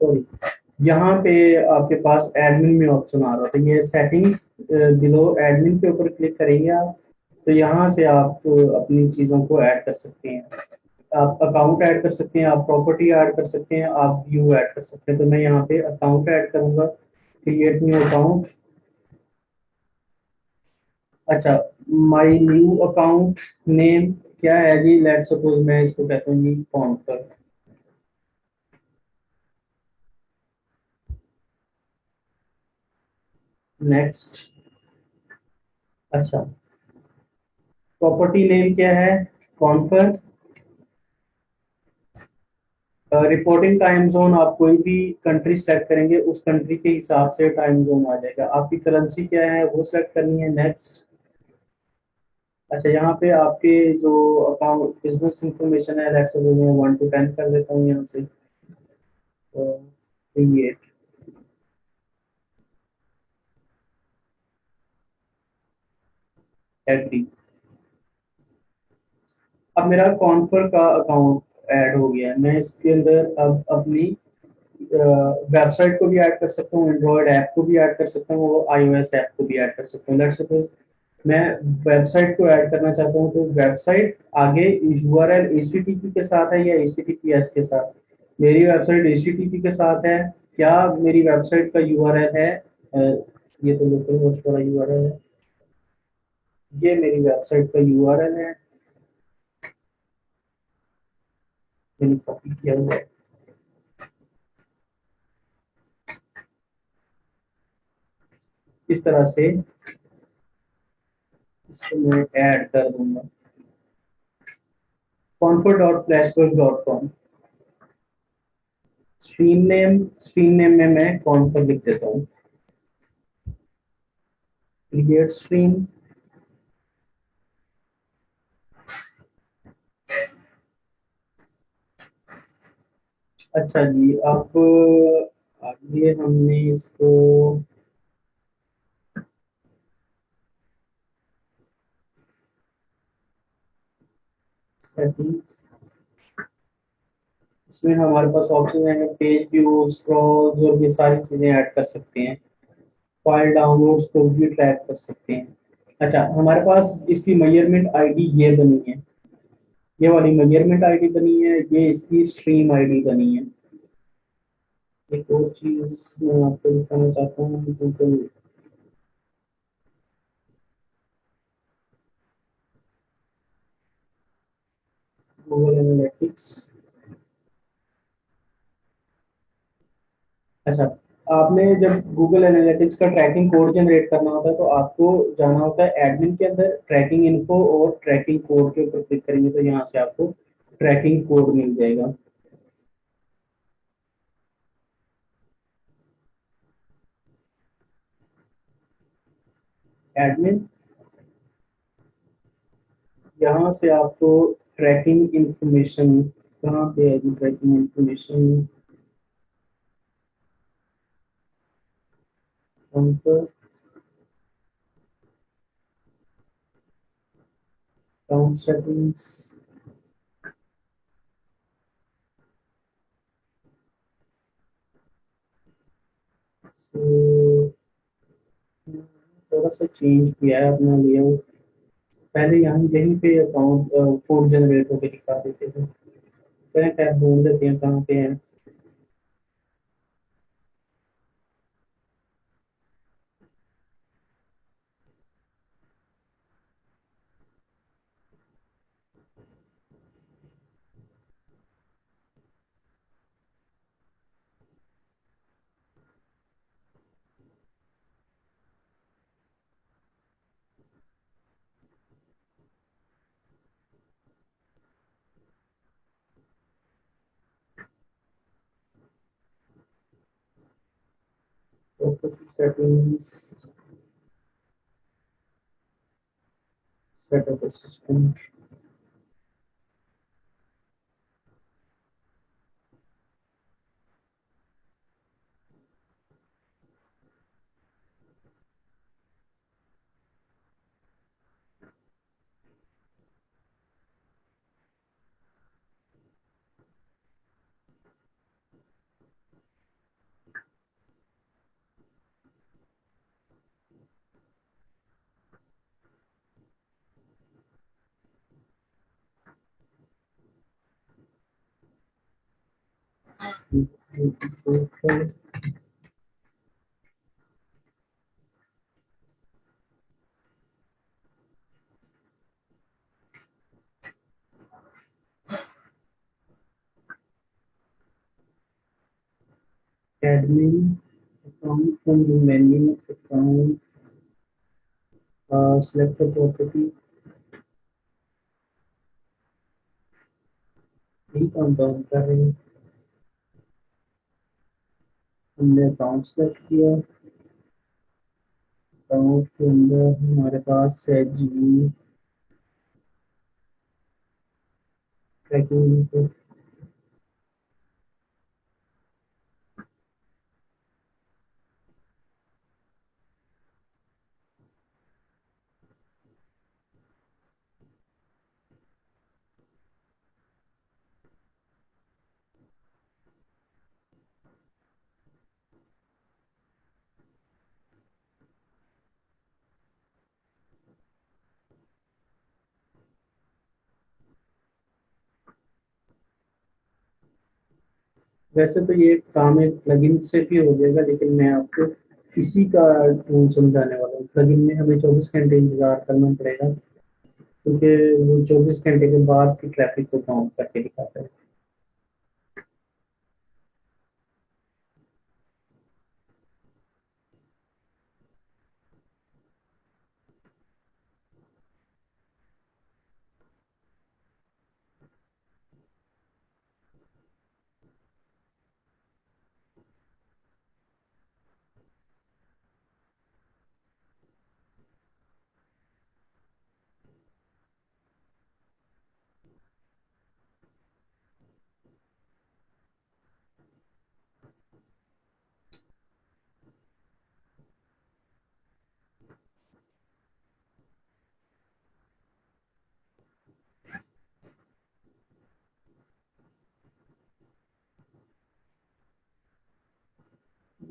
सॉरी, यहाँ पे आपके पास एडमिन में ऑप्शन आ रहा था, ये सेटिंग्स बिलो एडमिन के ऊपर क्लिक करेंगे आप, तो यहाँ से आप अपनी चीज़ों को ऐड कर सकते हैं। आप अकाउंट ऐड कर सकते हैं, आप प्रॉपर्टी ऐड कर सकते हैं, आप व्यू ऐड कर सकते हैं। तो मैं यहाँ पे अकाउंट ऐड करूंगा, क्रिएट न्यू अकाउंट। अच्छा, माय न्यू अकाउंट नेम क्या है जी? लेट्स सपोज मैं इसको कहता हूँ जी कॉन्कर। नेक्स्ट। अच्छा, प्रॉपर्टी नेम क्या है? कॉन्कर। रिपोर्टिंग टाइम जोन, आप कोई भी कंट्री सेलेक्ट करेंगे उस कंट्री के हिसाब से टाइम जोन आ जाएगा। आपकी करेंसी क्या है वो सिलेक्ट करनी है। नेक्स्ट। अच्छा, यहाँ पे आपके जो अकाउंट बिजनेस इंफॉर्मेशन है, लेट्स सपोज मैं 1 to 10 कर देता हूँ यहाँ से। क्रिएट। एग्री। अब मेरा कॉन्फर का अकाउंट ऐड हो गया है। मैं इसके अंदर अब अपनी वेबसाइट को भी ऐड कर सकता हूँ, एंड्रॉयड ऐप को भी ऐड कर सकता हूँ और iOS ऐप को भी ऐड कर सकता हूँ। लेट्स सपोज मैं वेबसाइट को ऐड करना चाहता हूँ, तो वेबसाइट आगे यूआरएल HTTP के साथ है या HTTPS के साथ? मेरी वेबसाइट HTTP के साथ है। क्या मेरी वेबसाइट का यूआरएल है ये तो लोकल होस्ट वाला यूआरएल है, ये मेरी वेबसाइट का यूआरएल है, मैंने कॉपी किया हुआ है। इस तरह से इसको मैं ऐड कर दूंगा। confer.flashbook.com। स्ट्रीम नेम में मैं कॉन्फर लिख देता हूँ। Create stream. अच्छा जी, अब आगे हमने इसको सेटिंग्स, इसमें हमारे पास ऑप्शन है पेज व्यू, स्क्रॉल्स और ये सारी चीजें ऐड कर सकते हैं। फाइल डाउनलोड्स को भी ट्रैक कर सकते हैं। अच्छा, हमारे पास इसकी मेजरमेंट आईडी ये बनी है, ये वाली मेजरमेंट आईडी बनी है, ये इसकी स्ट्रीम आईडी बनी है। एक और चीज मैं आपको दिखाना चाहता हूँ, गूगल एनालिटिक्स। अच्छा, आपने जब गूगल एनालिटिक्स का ट्रैकिंग कोड जनरेट करना होता है तो आपको जाना होता है एडमिन के अंदर, ट्रैकिंग इन्फो और ट्रैकिंग कोड के ऊपर क्लिक करेंगे तो यहाँ से आपको ट्रैकिंग कोड मिल जाएगा। एडमिन, यहाँ से आपको ट्रैकिंग इंफॉर्मेशन, कहाँ पे है ट्रैकिंग इंफॉर्मेशन? अकाउंट सेटिंग्स, थोड़ा सा चेंज किया है अपना लेआउट। पहले यहाँ यहीं पे अकाउंट कोड जनरेट होकर दिखा देते थे। करें टैब ढूंढ देते हैं कहाँ पे है। property settings, set up a system। admin account from the menu account, select the property. यही काम डाउन कर रहे हैं, हमने अकाउंट सेलेक्ट किया। अकाउंट के अंदर हमारे पास है जी ट्रैकिंग। वैसे तो ये काम एक प्लगइन से भी हो जाएगा, लेकिन मैं आपको इसी का टूल समझाने वाला हूँ। प्लगइन में हमें 24 घंटे इंतजार करना पड़ेगा, क्योंकि वो 24 घंटे के बाद की ट्रैफिक को काउंट करके दिखाता है।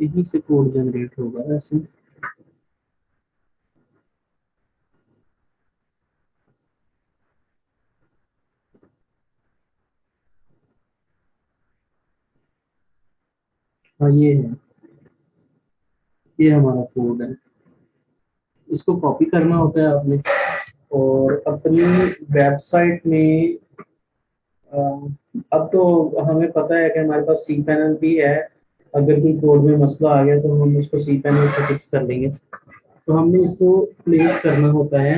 यहीं से कोड जनरेट होगा ऐसे। हाँ ये है, ये हमारा कोड है। इसको कॉपी करना होता है आपने, और अपनी वेबसाइट में अब तो हमें पता है कि हमारे पास सी पैनल भी है। अगर कोई कोड में मसला आ गया तो हम उसको सी पैनल से फिक्स कर लेंगे। तो हमने इसको प्लेस करना होता है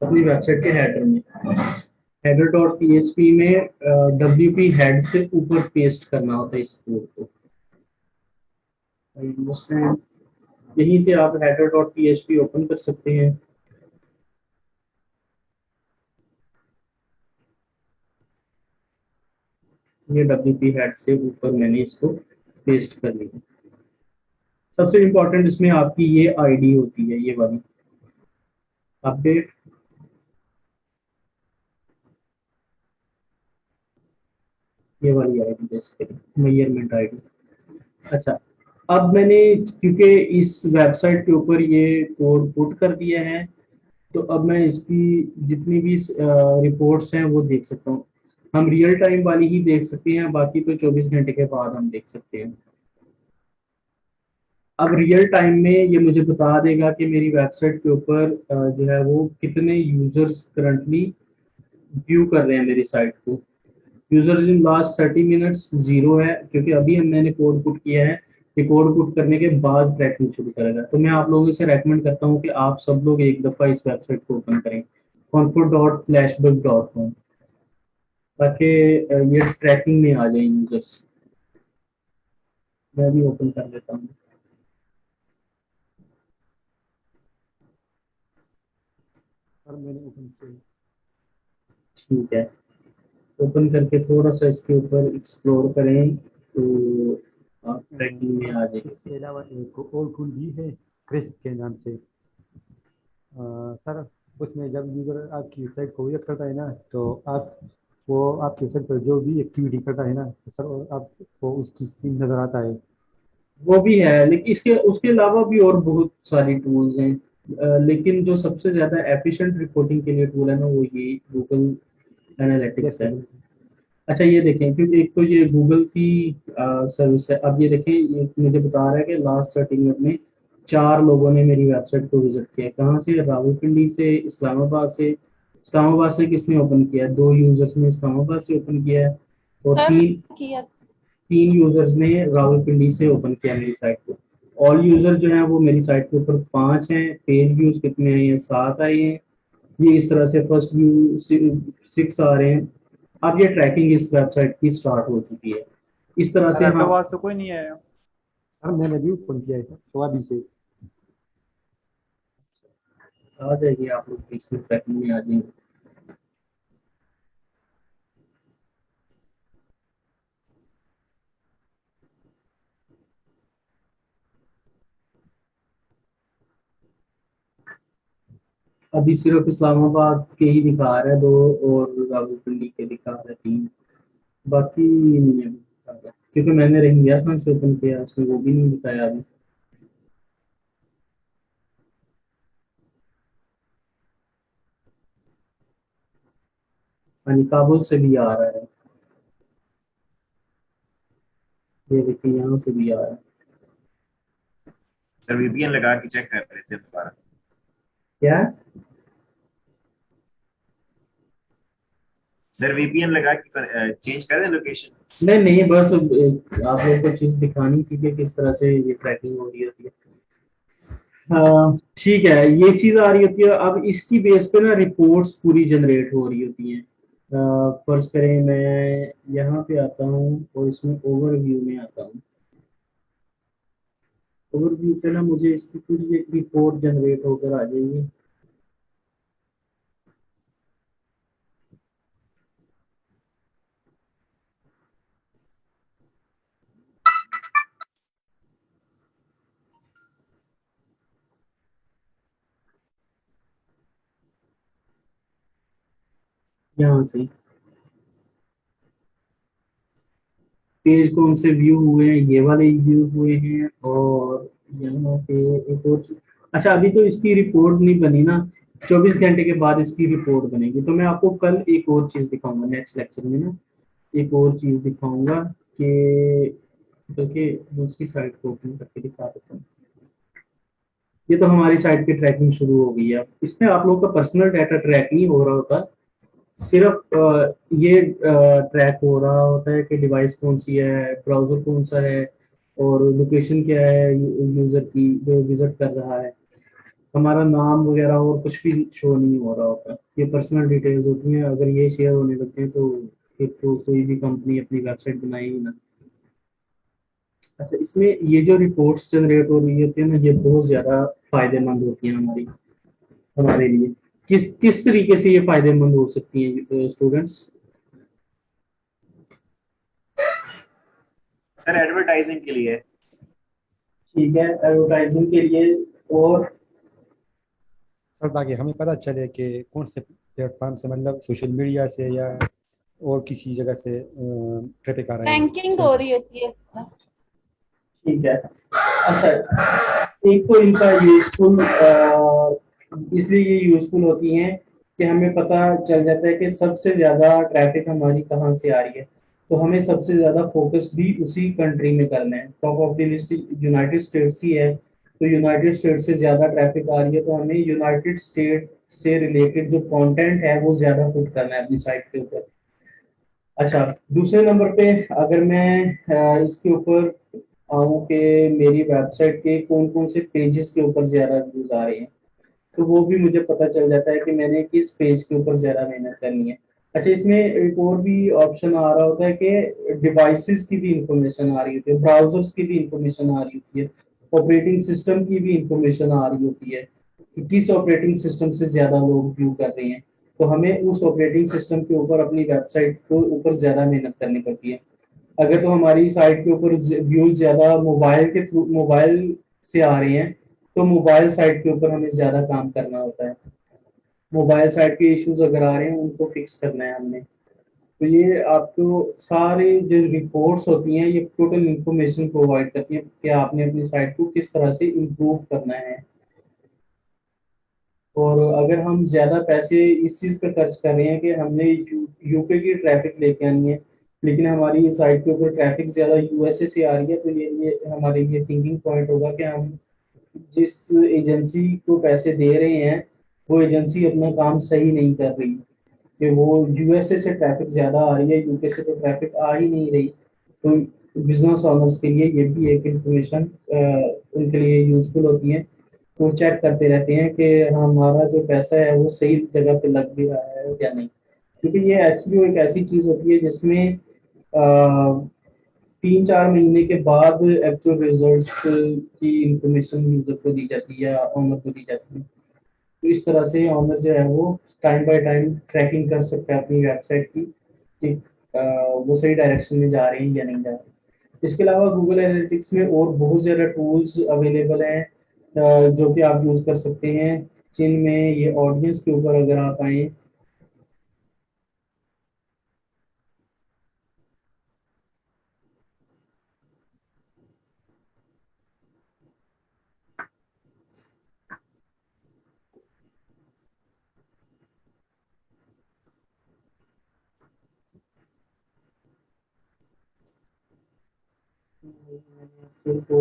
अपनी वेबसाइट के हेडर में। हेडर डॉट पीएचपी में WP हेड से ऊपर पेस्ट करना होता है इस कोड को। यहीं से आप हेडर डॉट पीएचपी ओपन कर सकते हैं। ये WP हेड से ऊपर मैंने इसको पेस्ट कर लिया। सबसे इम्पोर्टेंट इसमें आपकी ये आईडी होती है, ये वाली अपडेट। ये वाली आईडी बेसिकली मेजरमेंट आईडी। अच्छा, अब मैंने क्योंकि इस वेबसाइट के ऊपर ये कोड पुट कर दिया है, तो अब मैं इसकी जितनी भी रिपोर्ट्स हैं वो देख सकता हूँ। हम रियल टाइम वाली ही देख सकते हैं, बाकी तो 24 घंटे के बाद हम देख सकते हैं। अब रियल टाइम में ये मुझे बता देगा कि मेरी वेबसाइट के ऊपर जो है वो कितने यूजर्स करंटली व्यू कर रहे हैं मेरी साइट को। यूजर्स इन लास्ट 30 मिनट्स 0 है, क्योंकि अभी मैंने कोड पुट किया है। ये कोड पुट करने के बाद ट्रैकिंग शुरू करेगा। तो मैं आप लोगों से रेकमेंड करता हूँ कि आप सब लोग एक दफ़ा इस वेबसाइट को ओपन करें, confo.flashbook.com, ताकि ये ट्रैकिंग में आ जाए यूजर्स। मैं भी ओपन कर लेता हूँ। सर मैंने ओपन किया। ठीक है, ओपन करके थोड़ा सा इसके ऊपर एक्सप्लोर करें तो आप ट्रैकिंग में आ जाएंगे। इसके अलावा एक और टूल भी है क्रिस्प के नाम से। सर उसमें जब यूज़र आपकी वेबसाइट को विजिट करता है ना, तो आप वो आपकी वेबसाइट पर जो भी एक्टिविटी करता है ना, तो सर आपको उसकी स्क्रीन नज़र आता है। वो भी है, लेकिन इसके उसके अलावा भी और बहुत सारी टूल्स हैं। लेकिन जो सबसे ज़्यादा एफिशिएंट रिपोर्टिंग के लिए टूल है ना, वो ये गूगल एनालिटिक्स है। अच्छा ये देखें, क्योंकि एक तो ये गूगल की सर्विस है। अब ये देखें, ये मुझे बता रहा है कि लास्ट 30 मिनट में 4 लोगों ने मेरी वेबसाइट को विजिट किया। कहाँ से? रावलपिंडी से, इस्लामाबाद से। इस्लामाबाद से किसने ओपन किया? 2 यूजर्स ने इस्लामाबाद से ओपन किया है और सर किया। 3 यूजर्स ने रावलपिंडी से ओपन किया मेरी साइट को। ऑल यूजर जो है वो मेरी साइट के ऊपर 5 हैं। पेज व्यूज कितने आए हैं? 7 आए हैं। ये इस तरह से फर्स्ट व्यू 6 आ रहे हैं। अब ये ट्रैकिंग इस वेबसाइट की स्टार्ट हो चुकी है। इस तरह से हम हैदराबाद से कोई नहीं आया। सर मैंने भी फोन किया था तो अभी से आ जाएगी, आप लोग इसमें ट्रैकिंग में आ जाएंगे। अभी सिर्फ इस्लामाबाद के ही दिखा रहा है 2 और रावलपिंडी के दिखा रहा है 3, बाकी नहीं है दिखा रहा। क्योंकि मैंने रिंग गया था से ओपन किया, उसमें वो भी नहीं दिखाया अभी। हाँ जी, काबुल से भी आ रहा है। ये देखिए यहाँ से भी आ रहा है। सर वीपीएन लगा के चेक कर रहे थे दोबारा। क्या? सर वीपीएन लगा के चेंज कर दें लोकेशन। नहीं नहीं, बस आप लोगों को चीज दिखानी थी कि किस तरह से ये ट्रैकिंग हो रही होती है। हाँ ठीक है, ये चीज आ रही होती है। अब इसकी बेस पे ना रिपोर्ट्स पूरी जनरेट हो रही होती हैं। फर्ज करें मैं यहाँ पे आता हूँ और इसमें ओवरव्यू में आता हूँ। ओवरव्यू पे ना मुझे इसकी पूरी एक रिपोर्ट जनरेट होकर आ जाएगी। यहाँ से पेज कौन से व्यू हुए हैं, ये वाले व्यू हुए हैं। और यहाँ पे एक और अच्छा, अभी तो इसकी रिपोर्ट नहीं बनी ना, 24 घंटे के बाद इसकी रिपोर्ट बनेगी। तो मैं आपको कल एक और चीज दिखाऊंगा नेक्स्ट लेक्चर में ना, एक और चीज दिखाऊंगा कि देखिए दूसरी साइट को ओपन करके दिखा देता हूँ। ये तो हमारी साइट की ट्रैकिंग शुरू हो गई है। इसमें आप लोगों का पर्सनल डाटा ट्रैक नहीं हो रहा होता, सिर्फ ये ट्रैक हो रहा होता है कि डिवाइस कौन सी है, ब्राउजर कौन सा है और लोकेशन क्या है यूजर की जो विजिट कर रहा है। हमारा नाम वगैरह और कुछ भी शो नहीं हो रहा होता। ये पर्सनल डिटेल्स होती हैं। अगर ये शेयर होने लगते हैं तो फिर तो कोई भी कंपनी अपनी वेबसाइट बनाएगी ना। अच्छा, इसमें ये जो रिपोर्ट्स जनरेट हो रही होती है ना, ये बहुत ज्यादा फायदेमंद होती हैं हमारे लिए। किस किस तरीके से ये फायदेमंद हो सकती हैं स्टूडेंट्स? सर एडवर्टाइजिंग के लिए। ठीक है, एडवर्टाइजिंग के लिए। और सर ताकि हमें पता चले कि कौन से प्लेटफॉर्म से, मतलब सोशल मीडिया से या और किसी जगह से ट्रैफिक आ रहा है। रैंकिंग हो रही होती है। ठीक है, अच्छा एक तो इनका यूजफुल इसलिए ये यूजफुल होती हैं कि हमें पता चल जाता है कि सबसे ज्यादा ट्रैफिक हमारी कहाँ से आ रही है। तो हमें सबसे ज्यादा फोकस भी उसी कंट्री में करना है। Top of the list United States ही है, तो यूनाइटेड स्टेट्स से ज्यादा ट्रैफिक आ रही है तो हमें यूनाइटेड स्टेट से रिलेटेड जो कंटेंट है वो ज्यादा पुट करना है अपनी साइट के ऊपर। अच्छा, दूसरे नंबर पे अगर मैं इसके ऊपर आऊँ कि मेरी वेबसाइट के कौन कौन से पेजेस के ऊपर ज्यादा व्यूज आ रहे हैं, तो वो भी मुझे पता चल जाता है कि मैंने किस पेज के ऊपर ज्यादा मेहनत करनी है। अच्छा, इसमें एक और भी ऑप्शन आ रहा होता है कि डिवाइसेस की भी इंफॉर्मेशन आ रही होती है, ब्राउजर्स की भी इंफॉर्मेशन आ रही होती है, ऑपरेटिंग सिस्टम की भी इंफॉर्मेशन आ रही होती है कि किस ऑपरेटिंग सिस्टम से ज्यादा लोग व्यू कर रहे हैं। तो हमें उस ऑपरेटिंग सिस्टम के ऊपर अपनी वेबसाइट के ऊपर ज्यादा मेहनत करनी पड़ती है। अगर तो हमारी साइट के ऊपर व्यूज ज्यादा मोबाइल के थ्रू, मोबाइल से आ रहे हैं, तो मोबाइल साइट के ऊपर हमें ज्यादा काम करना होता है। मोबाइल साइट के इश्यूज अगर आ रहे हैं उनको फिक्स करना है हमने। तो ये आपको सारे जो रिपोर्ट्स होती हैं ये टोटल इंफॉर्मेशन प्रोवाइड करती है कि आपने अपनी साइट को किस तरह से इम्प्रूव करना है। और अगर हम ज़्यादा पैसे इस चीज़ पे खर्च कर रहे हैं कि हमने यूके की ट्रैफिक लेके आनी है, लेकिन हमारी साइट के ऊपर ट्रैफिक ज़्यादा यूएसए से आ रही है, तो ये हमारे लिए थिंकिंग पॉइंट होगा कि हम जिस एजेंसी को पैसे दे रहे हैं वो एजेंसी अपना काम सही नहीं कर रही, कि वो यूएसए से ट्रैफिक ज़्यादा आ रही है, यूके से तो ट्रैफिक आ ही नहीं रही। तो बिजनेस ओनर्स के लिए ये भी एक इंफॉर्मेशन उनके लिए यूजफुल होती है। वो चेक करते रहते हैं कि हमारा जो पैसा है वो सही जगह पे लग भी रहा है या नहीं, क्योंकि ये एसईओ एक ऐसी चीज होती है जिसमें 3-4 महीने के बाद एक्चुअल रिजल्ट्स की इंफॉर्मेशन यूजर को दी जाती है या ऑनर को दी जाती है। तो इस तरह से ऑनर जो है वो टाइम बाय टाइम ट्रैकिंग कर सकता है अपनी वेबसाइट की कि वो सही डायरेक्शन में जा रही है या नहीं जा रही। इसके अलावा गूगल एनालिटिक्स में और बहुत ज़्यादा टूल्स अवेलेबल हैं जो कि आप यूज़ कर सकते हैं, जिनमें ये ऑडियंस के ऊपर अगर आप आए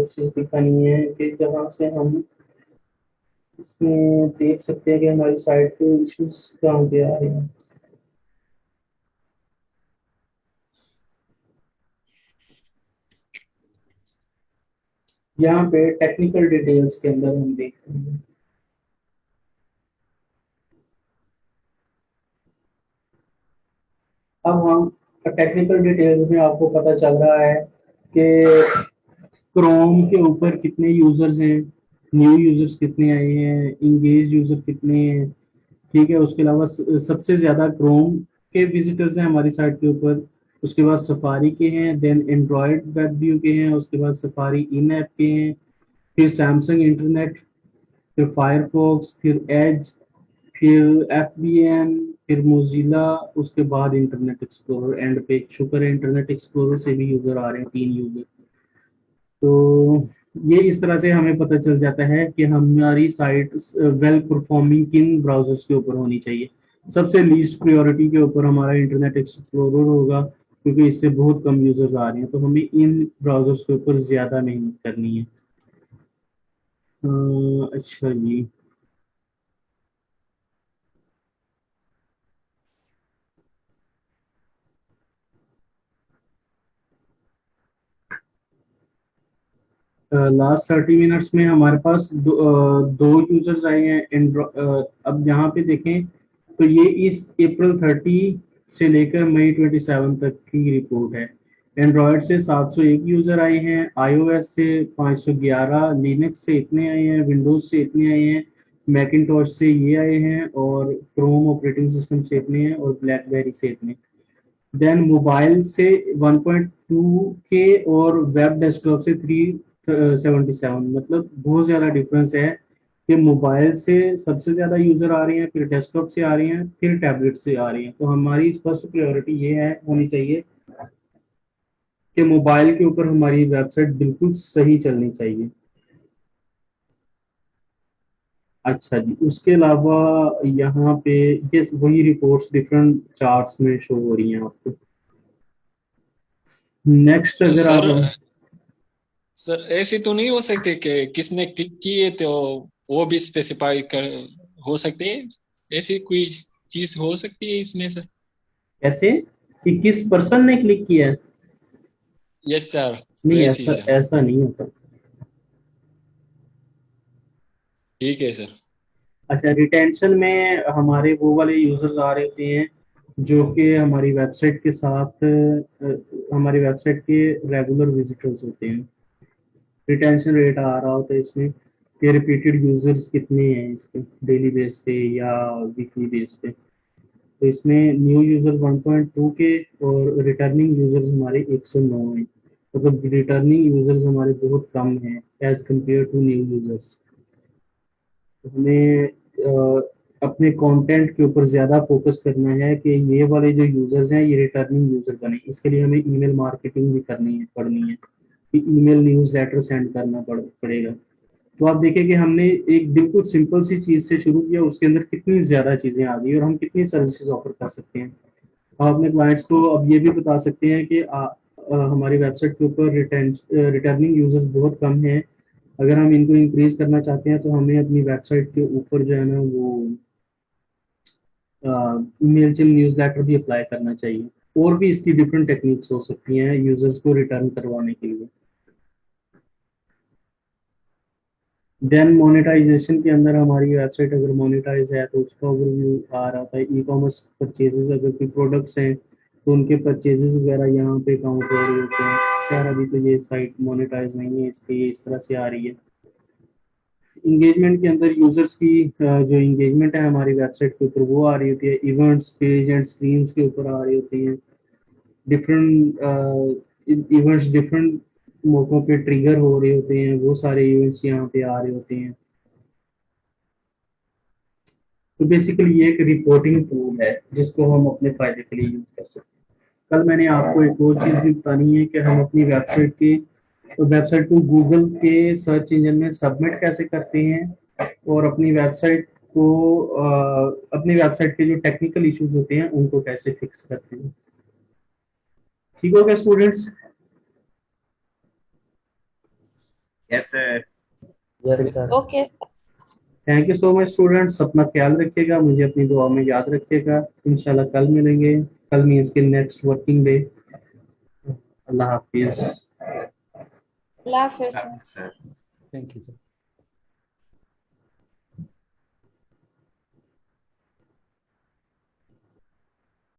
चीज़ दिखानी है कि जहाँ से हम इसमें देख सकते हैं कि हमारी साइट पे इश्यूज कहाँ पे आ रहे हैं। यहाँ पे टेक्निकल डिटेल्स के अंदर हम देखते हैं, अब हम टेक्निकल डिटेल्स में आपको पता चल रहा है कि क्रोम के ऊपर कितने यूजर्स हैं, न्यू यूजर्स कितने आए हैं, इंगेज यूजर कितने हैं। ठीक है, उसके अलावा सबसे ज्यादा क्रोम के विजिटर्स हैं हमारी साइट के ऊपर, उसके बाद सफारी के हैं, देन एंड्रॉयड वेब व्यू के हैं, उसके बाद सफारी इन ऐप के हैं, फिर सैमसंग इंटरनेट, फिर फायरफॉक्स, फिर एज, फिर एफबीएन, फिर मोजिला, उसके बाद इंटरनेट एक्सप्लोरर एंड पे। शुक्र है इंटरनेट एक्सप्लोरर से भी यूजर आ रहे हैं, 3 यूजर। तो ये इस तरह से हमें पता चल जाता है कि हमारी साइट वेल परफॉर्मिंग किन ब्राउजर्स के ऊपर होनी चाहिए। सबसे लीस्ट प्रायोरिटी के ऊपर हमारा इंटरनेट एक्सप्लोरर होगा, क्योंकि इससे बहुत कम यूजर्स आ रहे हैं, तो हमें इन ब्राउजर्स के ऊपर ज्यादा मेहनत करनी है। अच्छा जी, लास्ट 30 मिनट्स में हमारे पास दो यूजर्स आए हैं अब यहाँ पे देखें तो ये इस अप्रैल 30 से लेकर मई 27 तक की रिपोर्ट है। एंड्रॉयड से 701 यूजर आए हैं, आईओएस से 511, लिनक्स से इतने आए हैं, विंडोज से इतने आए हैं, मैकिनटॉश से ये आए हैं, और क्रोम ऑपरेटिंग सिस्टम से इतने हैं, और ब्लैकबेरी से इतने। देन मोबाइल से 1.2 के और वेब डेस्कटॉप से 377, मतलब बहुत ज़्यादा डिफरेंस है कि मोबाइल से सबसे ज़्यादा यूज़र आ रहे हैं, फिर डेस्कटॉप से आ रहे हैं, फिर टैबलेट से आ रही हैं। तो हमारी फर्स्ट प्रायोरिटी ये है होनी चाहिए कि मोबाइल के ऊपर हमारी वेबसाइट बिल्कुल सही चलनी चाहिए। अच्छा जी, उसके अलावा यहाँ पे ये वही रिपोर्ट्स डिफरेंट चार्ट्स में शो हो रही हैं आपको। नेक्स्ट अगर आप सर ऐसी तो नहीं हो सकती कि किसने क्लिक किए तो वो भी स्पेसिफाई कर हो सकती है, ऐसी कोई चीज हो सकती है इसमें सर? कैसे कि किस पर्सन ने क्लिक किया है? Yes sir. नहीं, ऐसी ऐसा सर। ऐसा नहीं होता। ठीक है सर। अच्छा, रिटेंशन में हमारे वो वाले यूजर्स आ रहे होते हैं जो कि हमारी वेबसाइट के साथ हमारी वेबसाइट के रेगुलर विजिटर्स होते हैं। रिटेंशन रेट आ रहा होता है इसमें कि रिपीटेड यूजर्स कितने हैं इसके डेली बेस पे या वीकली बेस पे। तो इसमें न्यू यूजर 1.2 के और रिटर्निंग यूजर्स हमारे 109 हैं, मतलब रिटर्निंग यूजर्स हमारे बहुत कम हैं as compared to new users. हमें अपने कंटेंट के ऊपर ज़्यादा फोकस करना है कि ये वाले जो यूजर्स हैं ये रिटर्निंग यूजर बने। इसके लिए हमें ईमेल मार्केटिंग भी पड़नी है कि ईमेल न्यूज़लेटर सेंड करना पड़ेगा। तो आप देखें कि हमने एक बिल्कुल सिंपल सी चीज से शुरू किया, उसके अंदर कितनी ज्यादा चीजें आ गई और हम कितनी सर्विसेज ऑफर कर सकते हैं। आप अपने क्लाइंट्स को अब ये भी बता सकते हैं कि हमारी वेबसाइट के ऊपर रिटर्निंग यूजर्स बहुत कम हैं। अगर हम इनको इंक्रीज करना चाहते हैं तो हमें अपनी वेबसाइट के ऊपर जो है ना वो मेलचिम न्यूज़लेटर भी अप्लाई करना चाहिए। और भी इसकी डिफरेंट टेक्निक्स हो सकती हैं यूजर्स को रिटर्न करवाने के लिए। देन मोनेटाइजेशन के अंदर हमारी वेबसाइट अगर मोनेटाइज है तो उसका ओवरव्यू आ रहा था। ई कॉमर्स परचेजेस अगर कोई प्रोडक्ट्स हैं तो उनके परचेजेस वगैरह यहाँ पे काउंट हो रहे होते हैं। खैर अभी तो ये साइट मोनेटाइज नहीं है इसलिए इस तरह से आ रही है। इंगेजमेंट के अंदर यूजर्स की जो इंगेजमेंट है हमारी वेबसाइट के ऊपर वो आ रही होती है। इवेंट्स पेज एंड स्क्रीन्स के ऊपर आ रही होती हैं। डिफरेंट इवेंट्स डिफरेंट मौकों पे ट्रिगर हो रहे होते हैं, वो सारे इवेंट्स यहाँ पे आ रहे होते हैं। तो बेसिकली ये एक रिपोर्टिंग टूल है जिसको हम अपने फायदे के लिए यूज कर सकते हैं। कल मैंने आपको एक और चीज भी बतानी है कि हम अपनी वेबसाइट को गूगल के सर्च इंजन में सबमिट कैसे करते हैं और अपनी वेबसाइट के जो टेक्निकल इश्यूज होते हैं उनको कैसे फिक्स करते हैं। ठीक हो गया students? Yes sir. Okay thank you so much students. अपना ख्याल रखिएगा, मुझे अपनी दुआ में याद रखिएगा। इंशाल्लाह कल मिलेंगे। कल मीन्स के next working day. Allah Hafiz. Allah Hafiz. Sir thank you sir.